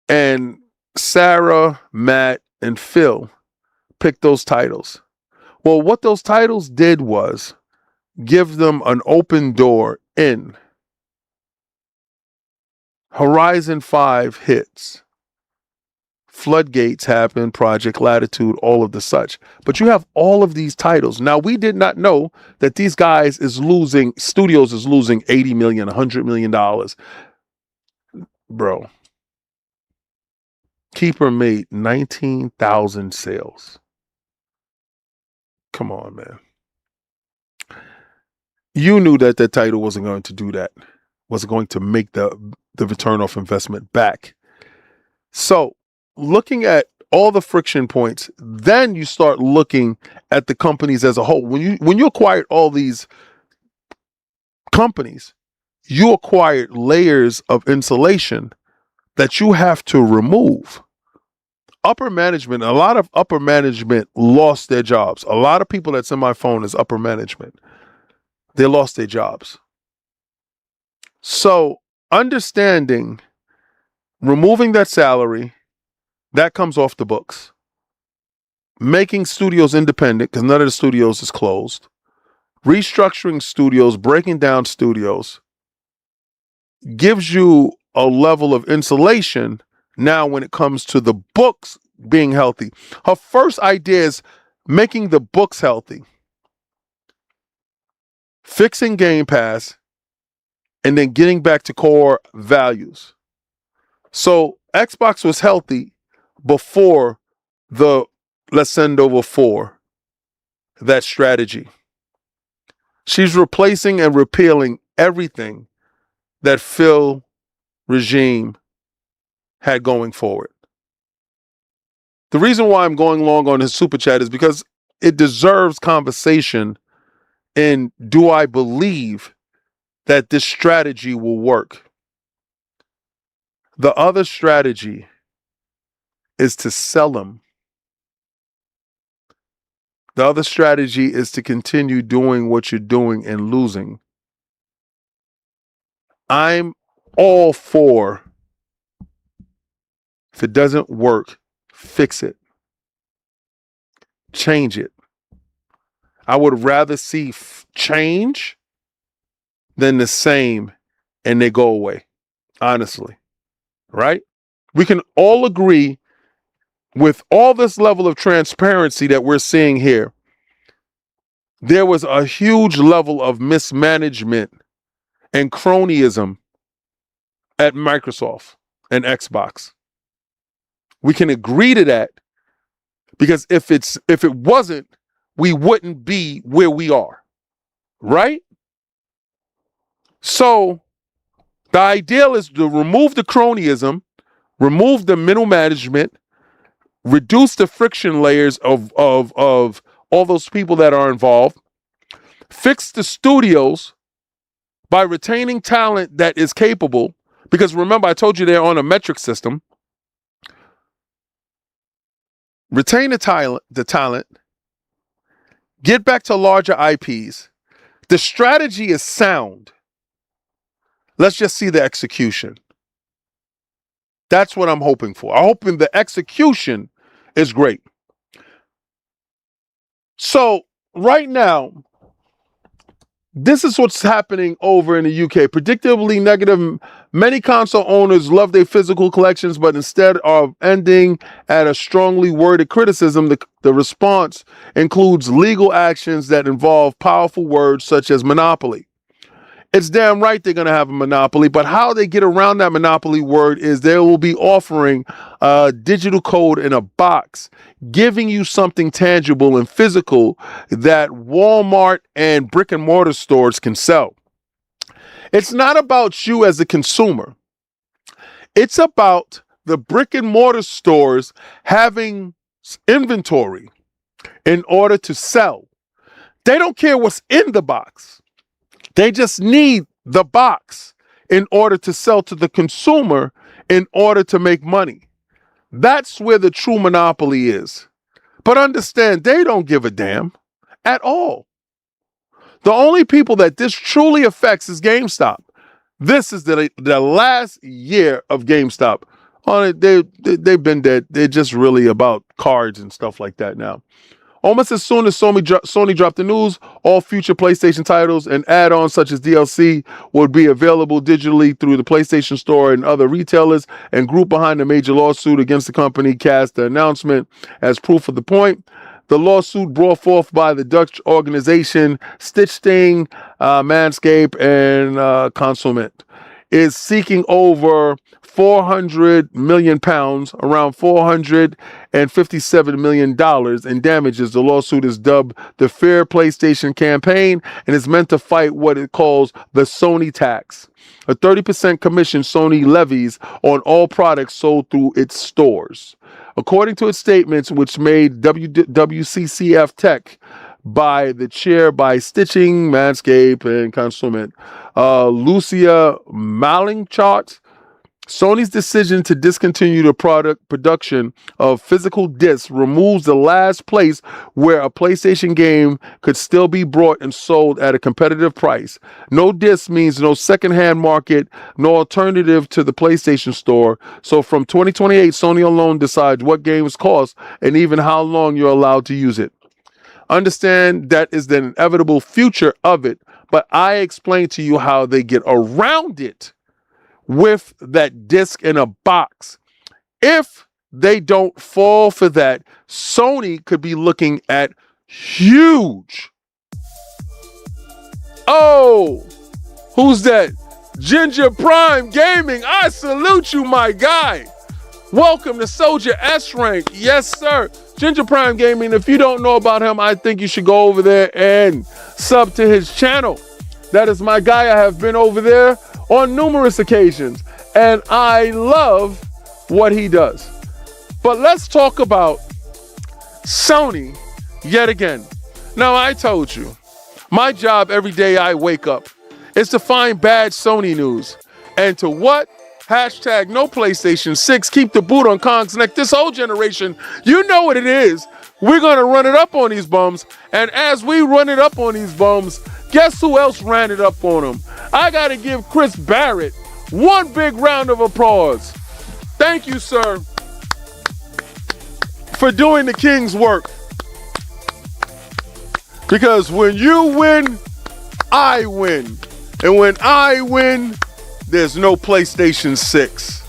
And Sarah, Matt, and Phil picked those titles. Well, what those titles did was give them an open door in. Horizon 5 hits. Floodgates happened, Project Latitude, all of the such. But you have all of these titles. Now, we did not know that these guys studios is losing $80 million, $100 million. Bro. Keeper made 19,000 sales. Come on, man. You knew that title wasn't going to do that. Wasn't going to make the return of investment back. So, looking at all the friction points, then you start looking at the companies as a whole. When you acquired all these companies, you acquired layers of insulation that you have to remove. Upper management, a lot of upper management lost their jobs. A lot of people that's in my phone is upper management. They lost their jobs. So understanding, removing that salary, that comes off the books. Making studios independent, because none of the studios is closed. Restructuring studios, breaking down studios, gives you a level of insulation now when it comes to the books being healthy. Her first idea is making the books healthy, fixing Game Pass, and then getting back to core values. So Xbox was healthy before the let's send over 4, that strategy. She's replacing and repealing everything that Phil regime had going forward. The reason why I'm going long on his super chat is because it deserves conversation in, do I believe that this strategy will work? The other strategy is to sell them. The other strategy is to continue doing what you're doing and losing. I'm all for, if it doesn't work, fix it. Change it. I would rather see change than the same and they go away, honestly. Right? We can all agree with all this level of transparency that we're seeing here, there was a huge level of mismanagement and cronyism at Microsoft and Xbox. We can agree to that because if it wasn't, we wouldn't be where we are, right? So the ideal is to remove the cronyism, remove the middle management, reduce the friction layers of all those people that are involved, fix the studios by retaining talent that is capable, because remember, I told you they're on a metric system. Retain the talent, get back to larger IPs. The strategy is sound. Let's just see the execution. That's what I'm hoping for. I'm hoping the execution is great. So right now, this is what's happening over in the UK. Predictably negative. Many console owners love their physical collections, but instead of ending at a strongly worded criticism, the response includes legal actions that involve powerful words such as monopoly. It's damn right they're going to have a monopoly, but how they get around that monopoly word is they will be offering a digital code in a box, giving you something tangible and physical that Walmart and brick and mortar stores can sell. It's not about you as a consumer. It's about the brick and mortar stores having inventory in order to sell. They don't care what's in the box. They just need the box in order to sell to the consumer in order to make money. That's where the true monopoly is. But understand, they don't give a damn at all. The only people that this truly affects is GameStop. This is the last year of GameStop. They've been dead. They're just really about cards and stuff like that now. Almost as soon as Sony dropped the news, all future PlayStation titles and add-ons such as DLC would be available digitally through the PlayStation Store and other retailers, and group behind the major lawsuit against the company cast the announcement as proof of the point. The lawsuit brought forth by the Dutch organization Stichting Manscape and Consument is seeking over £400 million, around $457 million in damages. The lawsuit is dubbed the Fair PlayStation Campaign and is meant to fight what it calls the Sony tax, a 30% commission Sony levies on all products sold through its stores. According to its statements, which made WCCF Tech by the chair by Stichting Manscape and Consument, Lucia Malingchart, Sony's decision to discontinue the production of physical discs removes the last place where a PlayStation game could still be bought and sold at a competitive price. No disc means no secondhand market, no alternative to the PlayStation Store. So from 2028, Sony alone decides what games cost and even how long you're allowed to use it. Understand that is the inevitable future of it, but I explained to you how they get around it with that disc in a box. If they don't fall for that, Sony could be looking at huge. Oh, who's that? Ginger Prime Gaming. I salute you, my guy. Welcome to Soldier S Rank. Yes, sir. Ginger Prime Gaming. If you don't know about him, I think you should go over there and sub to his channel. That is my guy. I have been over there on numerous occasions, and I love what he does. But let's talk about Sony yet again. Now, I told you, my job every day I wake up is to find bad Sony news. And to what? Hashtag no PlayStation 6. Keep the boot on Kong's neck. This whole generation, you know what it is. We're going to run it up on these bums. And as we run it up on these bums, guess who else ran it up on them? I got to give Chris Barrett one big round of applause. Thank you, sir, for doing the King's work. Because when you win, I win. And when I win, there's no PlayStation 6.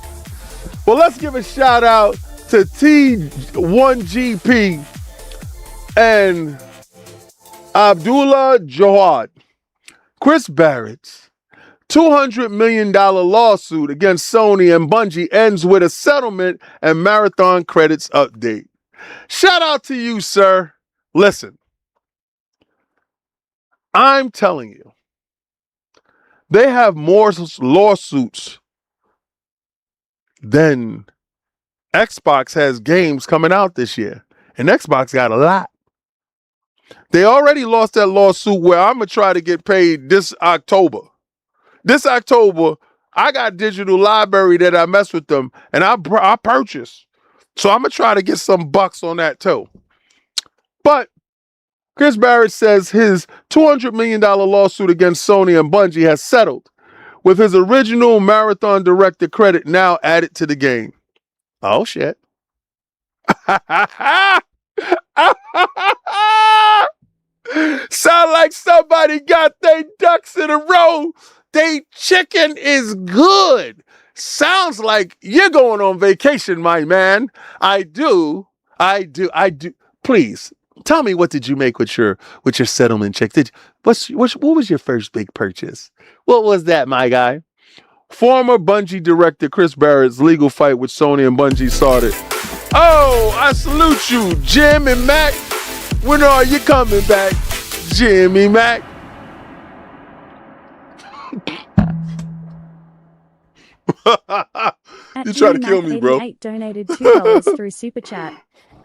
Well, let's give a shout out to T1GP and Abdullah Jawad. Chris Barrett's $200 million lawsuit against Sony and Bungie ends with a settlement and marathon credits update. Shout out to you, sir. Listen, I'm telling you, they have more lawsuits than Xbox has games coming out this year. And Xbox got a lot. They already lost that lawsuit where I'm going to try to get paid this October. This October, I got digital library that I mess with them and I purchase. So I'm going to try to get some bucks on that too. But Chris Barrett says his $200 million lawsuit against Sony and Bungie has settled, with his original Marathon Director credit now added to the game. Oh, shit. Sound like somebody got their ducks in a row. They chicken is good. Sounds like you're going on vacation, my man. I do. Please. Tell me, what did you make with your settlement check? What was your first big purchase? What was that, my guy? Former Bungie director Chris Barrett's legal fight with Sony and Bungie started. Oh, I salute you, Jim and Mac. When are you coming back, Jimmy Mac? You try to kill me, bro. Donated $2 through Super Chat.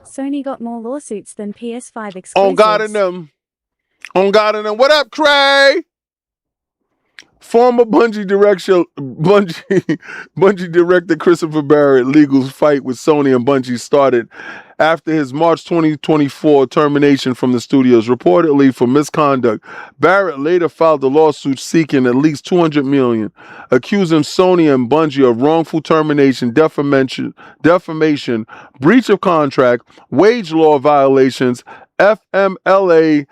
Sony got more lawsuits than PS5 exclusives. On God and them. What up, Cray? Former Bungie director Christopher Barrett legal fight with Sony and Bungie started after his March 2024 termination from the studios, reportedly for misconduct. Barrett later filed a lawsuit seeking at least $200 million, accusing Sony and Bungie of wrongful termination, defamation, breach of contract, wage law violations, FMLA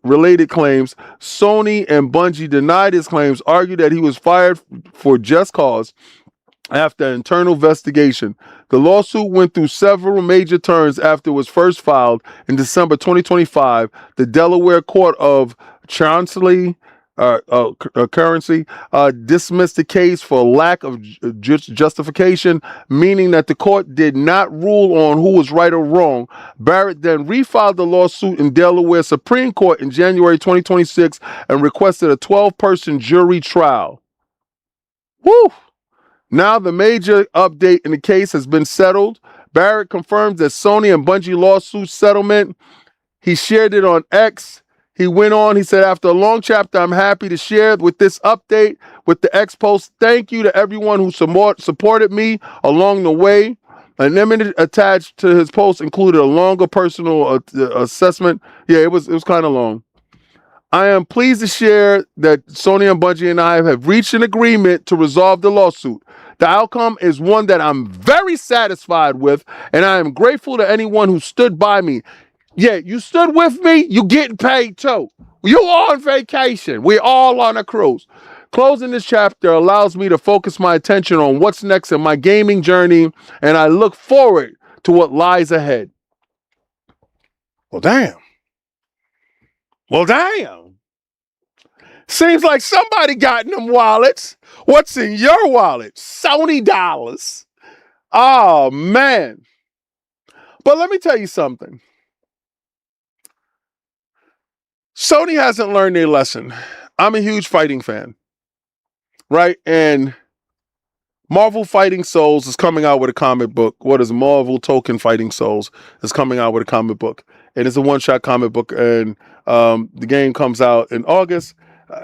related claims. Sony and Bungie denied his claims, argued that he was fired for just cause after an internal investigation. The lawsuit went through several major turns after it was first filed in December 2025. The Delaware Court of Chancery dismissed the case for lack of justification, meaning that the court did not rule on who was right or wrong. Barrett then refiled the lawsuit in Delaware Supreme Court in January 2026 and requested a 12-person jury trial. Woo! Now the major update in the case has been settled. Barrett confirms that Sony and Bungie lawsuit settlement. He shared it on X. He went on, he said, after a long chapter, I'm happy to share with this update with the X post. Thank you to everyone who supported me along the way. An image attached to his post included a longer personal assessment. Yeah, it was kind of long. I am pleased to share that Sony and Bungie and I have reached an agreement to resolve the lawsuit. The outcome is one that I'm very satisfied with, and I am grateful to anyone who stood by me. Yeah, you stood with me, you getting paid too. You on vacation. We're all on a cruise. Closing this chapter allows me to focus my attention on what's next in my gaming journey, and I look forward to what lies ahead. Well, damn. Well, damn. Seems like somebody got in them wallets. What's in your wallet? Sony dollars. Oh, man. But let me tell you something. Sony hasn't learned their lesson. I'm a huge fighting fan, right? And Marvel Fighting Souls is coming out with a comic book. What is Marvel Token Fighting Souls is coming out with a comic book. It is a one-shot comic book, and the game comes out in August.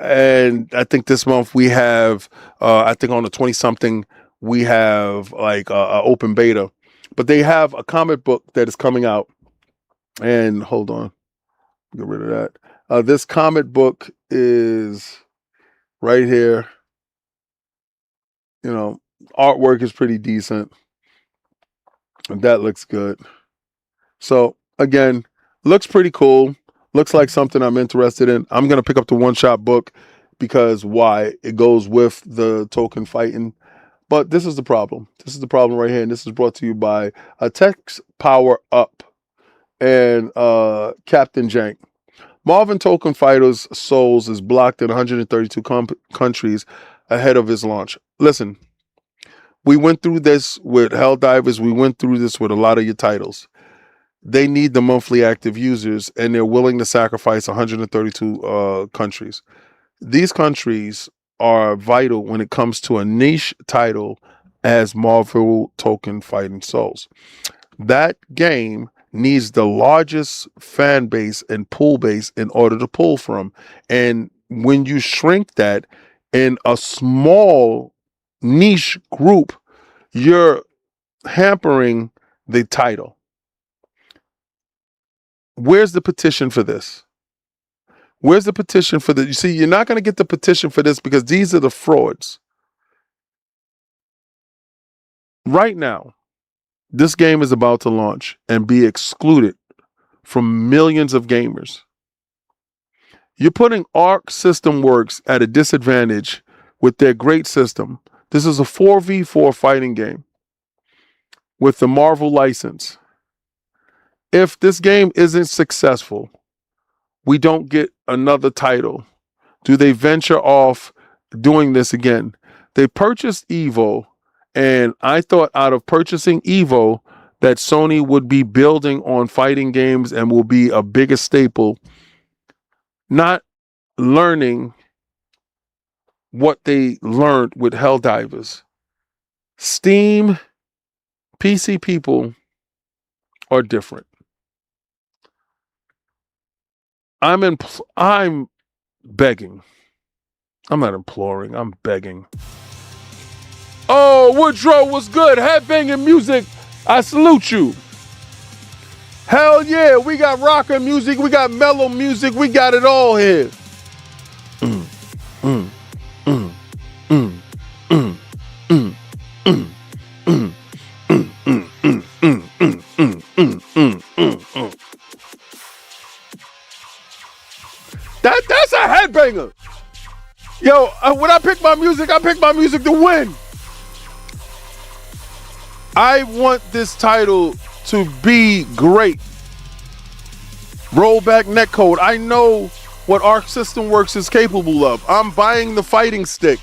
And I think this month we have, I think on the 20-something, we have like a open beta. But they have a comic book that is coming out. And hold on, get rid of that. This comic book is right here. You know, artwork is pretty decent. And that looks good. So again, looks pretty cool. Looks like something I'm interested in. I'm going to pick up the one-shot book because why? It goes with the token fighting. But this is the problem. This is the problem right here. And this is brought to you by Text Power Up and Captain Jank. Marvel Token Fighters Souls is blocked in 132 countries ahead of its launch. Listen, we went through this with Helldivers. We went through this with a lot of your titles. They need the monthly active users, and they're willing to sacrifice 132 countries. These countries are vital when it comes to a niche title as Marvel Token Fighting Souls. That game needs the largest fan base and pool base in order to pull from. And when you shrink that in a small niche group, you're hampering the title. Where's the petition for this? Where's the petition for this? You see, you're not going to get the petition for this because these are the frauds. Right now, this game is about to launch and be excluded from millions of gamers. You're putting Arc System Works at a disadvantage with their great system. This is a 4v4 fighting game with the Marvel license. If this game isn't successful, we don't get another title. Do they venture off doing this again? They purchased Evo, and I thought out of purchasing Evo that Sony would be building on fighting games and will be a bigger staple, not learning what they learned with Helldivers. Steam PC people are different. I'm begging. I'm not imploring. I'm begging. Oh, Woodrow was good. Headbanging music. I salute you. Hell yeah, we got rocker music. We got mellow music. We got it all here. That's a headbanger. Yo, when I pick my music to win. I want this title to be great. Rollback netcode. I know what Arc System Works is capable of. I'm buying the fighting stick.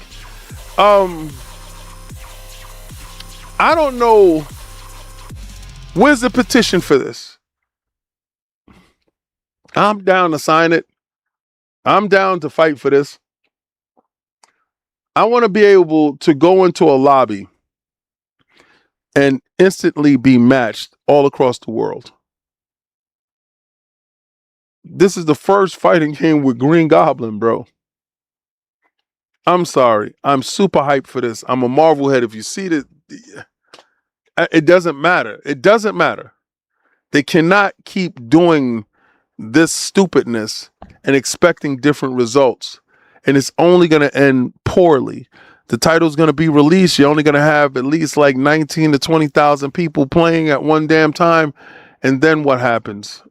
I don't know. Where's the petition for this? I'm down to sign it. I'm down to fight for this. I want to be able to go into a lobby and instantly be matched all across the world. This is the first fighting game with Green Goblin, bro. I'm sorry. I'm super hyped for this. I'm a Marvel head. If you see it, it doesn't matter. It doesn't matter. They cannot keep doing this stupidness and expecting different results. And it's only going to end poorly. The title's going to be released. You're only going to have at least like 19 to 20,000 people playing at one damn time. And then what happens?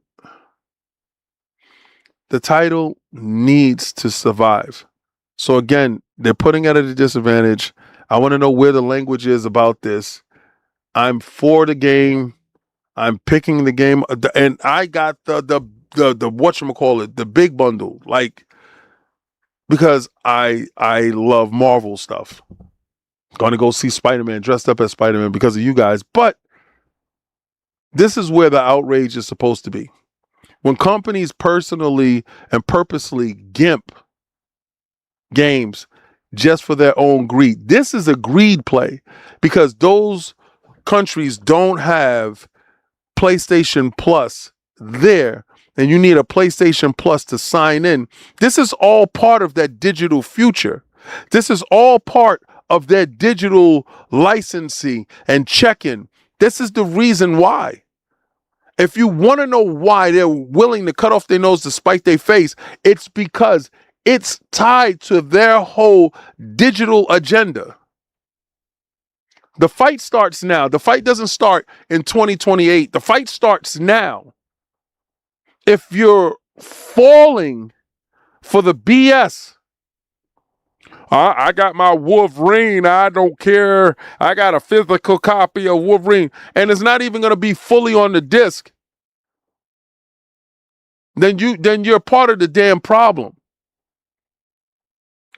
The title needs to survive. So again, They're putting it at a disadvantage. I want to know where the language is about this. I'm for the game. I'm picking the game, and I got the whatchamacallit, the big bundle, like, because I love Marvel stuff. Gonna go see Spider-Man dressed up as Spider-Man because of you guys. But this is where the outrage is supposed to be. When companies personally and purposely gimp games just for their own greed. This is a greed play because those countries don't have PlayStation Plus there, and you need a PlayStation Plus to sign in. This is all part of that digital future. This is all part of their digital licensing and check-in. This is the reason why. If you want to know why they're willing to cut off their nose to spite their face, it's because it's tied to their whole digital agenda. The fight starts now. The fight doesn't start in 2028. The fight starts now. If you're falling for the BS, I got my Wolverine. I don't care. I got a physical copy of Wolverine, and it's not even going to be fully on the disc. Then you're part of the damn problem,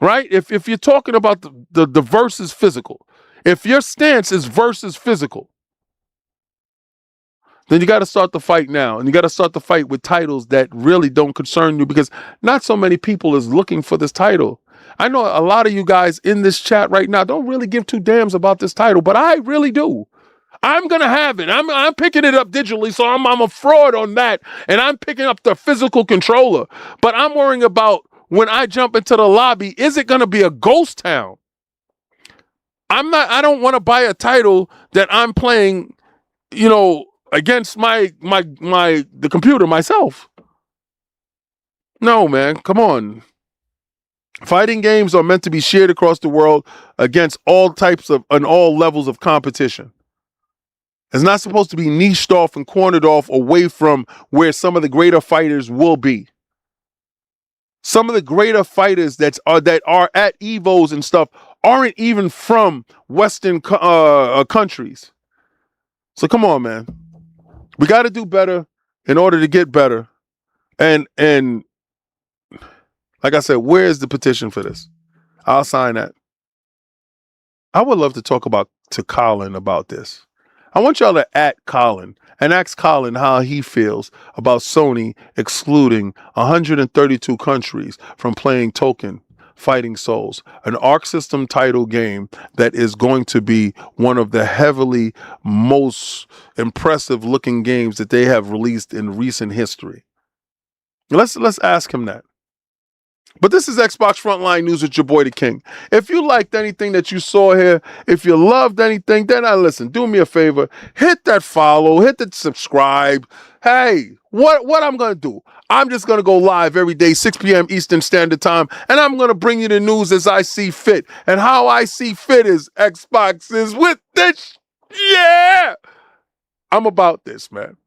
right? If you're talking about the versus physical, if your stance is versus physical, then you got to start the fight now, and you got to start the fight with titles that really don't concern you, because not so many people is looking for this title. I know a lot of you guys in this chat right now don't really give two damns about this title, but I really do. I'm going to have it. I'm picking it up digitally, so I'm a fraud on that, and I'm picking up the physical controller. But I'm worrying about when I jump into the lobby, is it going to be a ghost town? I don't want to buy a title that I'm playing, against the computer myself. No, man, come on. Fighting games are meant to be shared across the world against all types of and all levels of competition. It's not supposed to be niched off and cornered off away from where some of the greater fighters will be. Some of the greater fighters that are at Evos and stuff aren't even from Western countries. So come on, man. We got to do better in order to get better. And like I said, where's the petition for this? I'll sign that. I would love to talk to Colin about this. I want y'all to @ Colin and ask Colin how he feels about Sony excluding 132 countries from playing Token Fighting Souls, an Arc System title game that is going to be one of the heavily most impressive looking games that they have released in recent history. Let's ask him that. But this is Xbox Frontline News with your boy, The King. If you liked anything that you saw here, if you loved anything, then listen, do me a favor. Hit that follow, hit the subscribe. Hey, what I'm going to do? I'm just going to go live every day, 6 p.m. Eastern Standard Time, and I'm going to bring you the news as I see fit. And how I see fit is Xbox is with this. Yeah! I'm about this, man.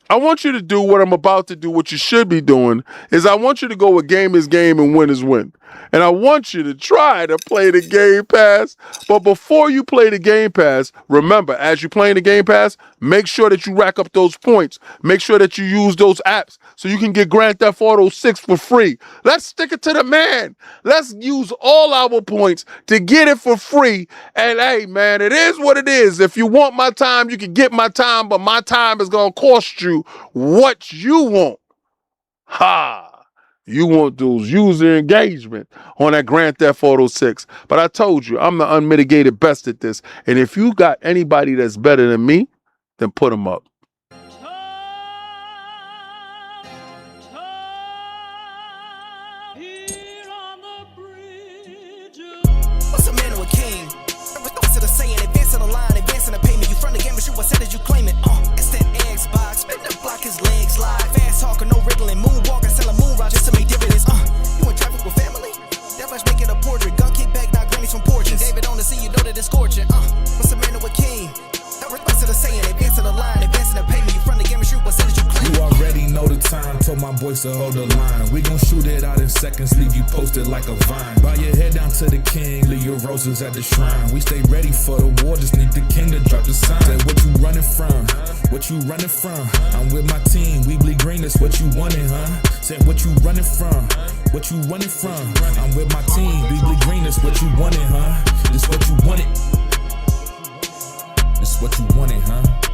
I want you to do what I'm about to do. What you should be doing is I want you to go with game is game and win is win. And I want you to try to play the Game Pass. But before you play the Game Pass, remember, as you're playing the Game Pass, make sure that you rack up those points. Make sure that you use those apps so you can get Grand Theft Auto 6 for free. Let's stick it to the man. Let's use all our points to get it for free. And hey, man, it is what it is. If you want my time, you can get my time, but my time is going to cost you what you want. Ha! You want those user engagement on that Grand Theft Auto 6. But I told you, I'm the unmitigated best at this. And if you got anybody that's better than me, then put them up. What's a man or a king? What's it a saying? Advancing the line, advancing the payment. You front the game, but shoot what said as you claim it. It's that Xbox, spin the block, his legs slide. Fast talking, no wriggling, moonwalking, selling moon rock just to make dividends. You in traffic with family? That flash making a portrait. Gun kick back, now grannies from porches. David on the sea, you know that it's scorching. What's a man or a king? What's it a saying? Advancing the line, advancing the payment. You front the game, and shoot what said as you claim it. You already know the time. Told my boys to hold the line. We gon' shoot it out in seconds, leave you posted like a vine. Bow your head down to the king, leave your roses at the shrine. We stay ready for the war, just need the king to drop the sign. Say what you running from, what you running from? I'm with my team, we bleed green, that's what you wanted, huh? Said what you running from, what you running from? I'm with my team, we bleed green, that's what you wanted, huh? This what you wanted, this what you wanted, huh?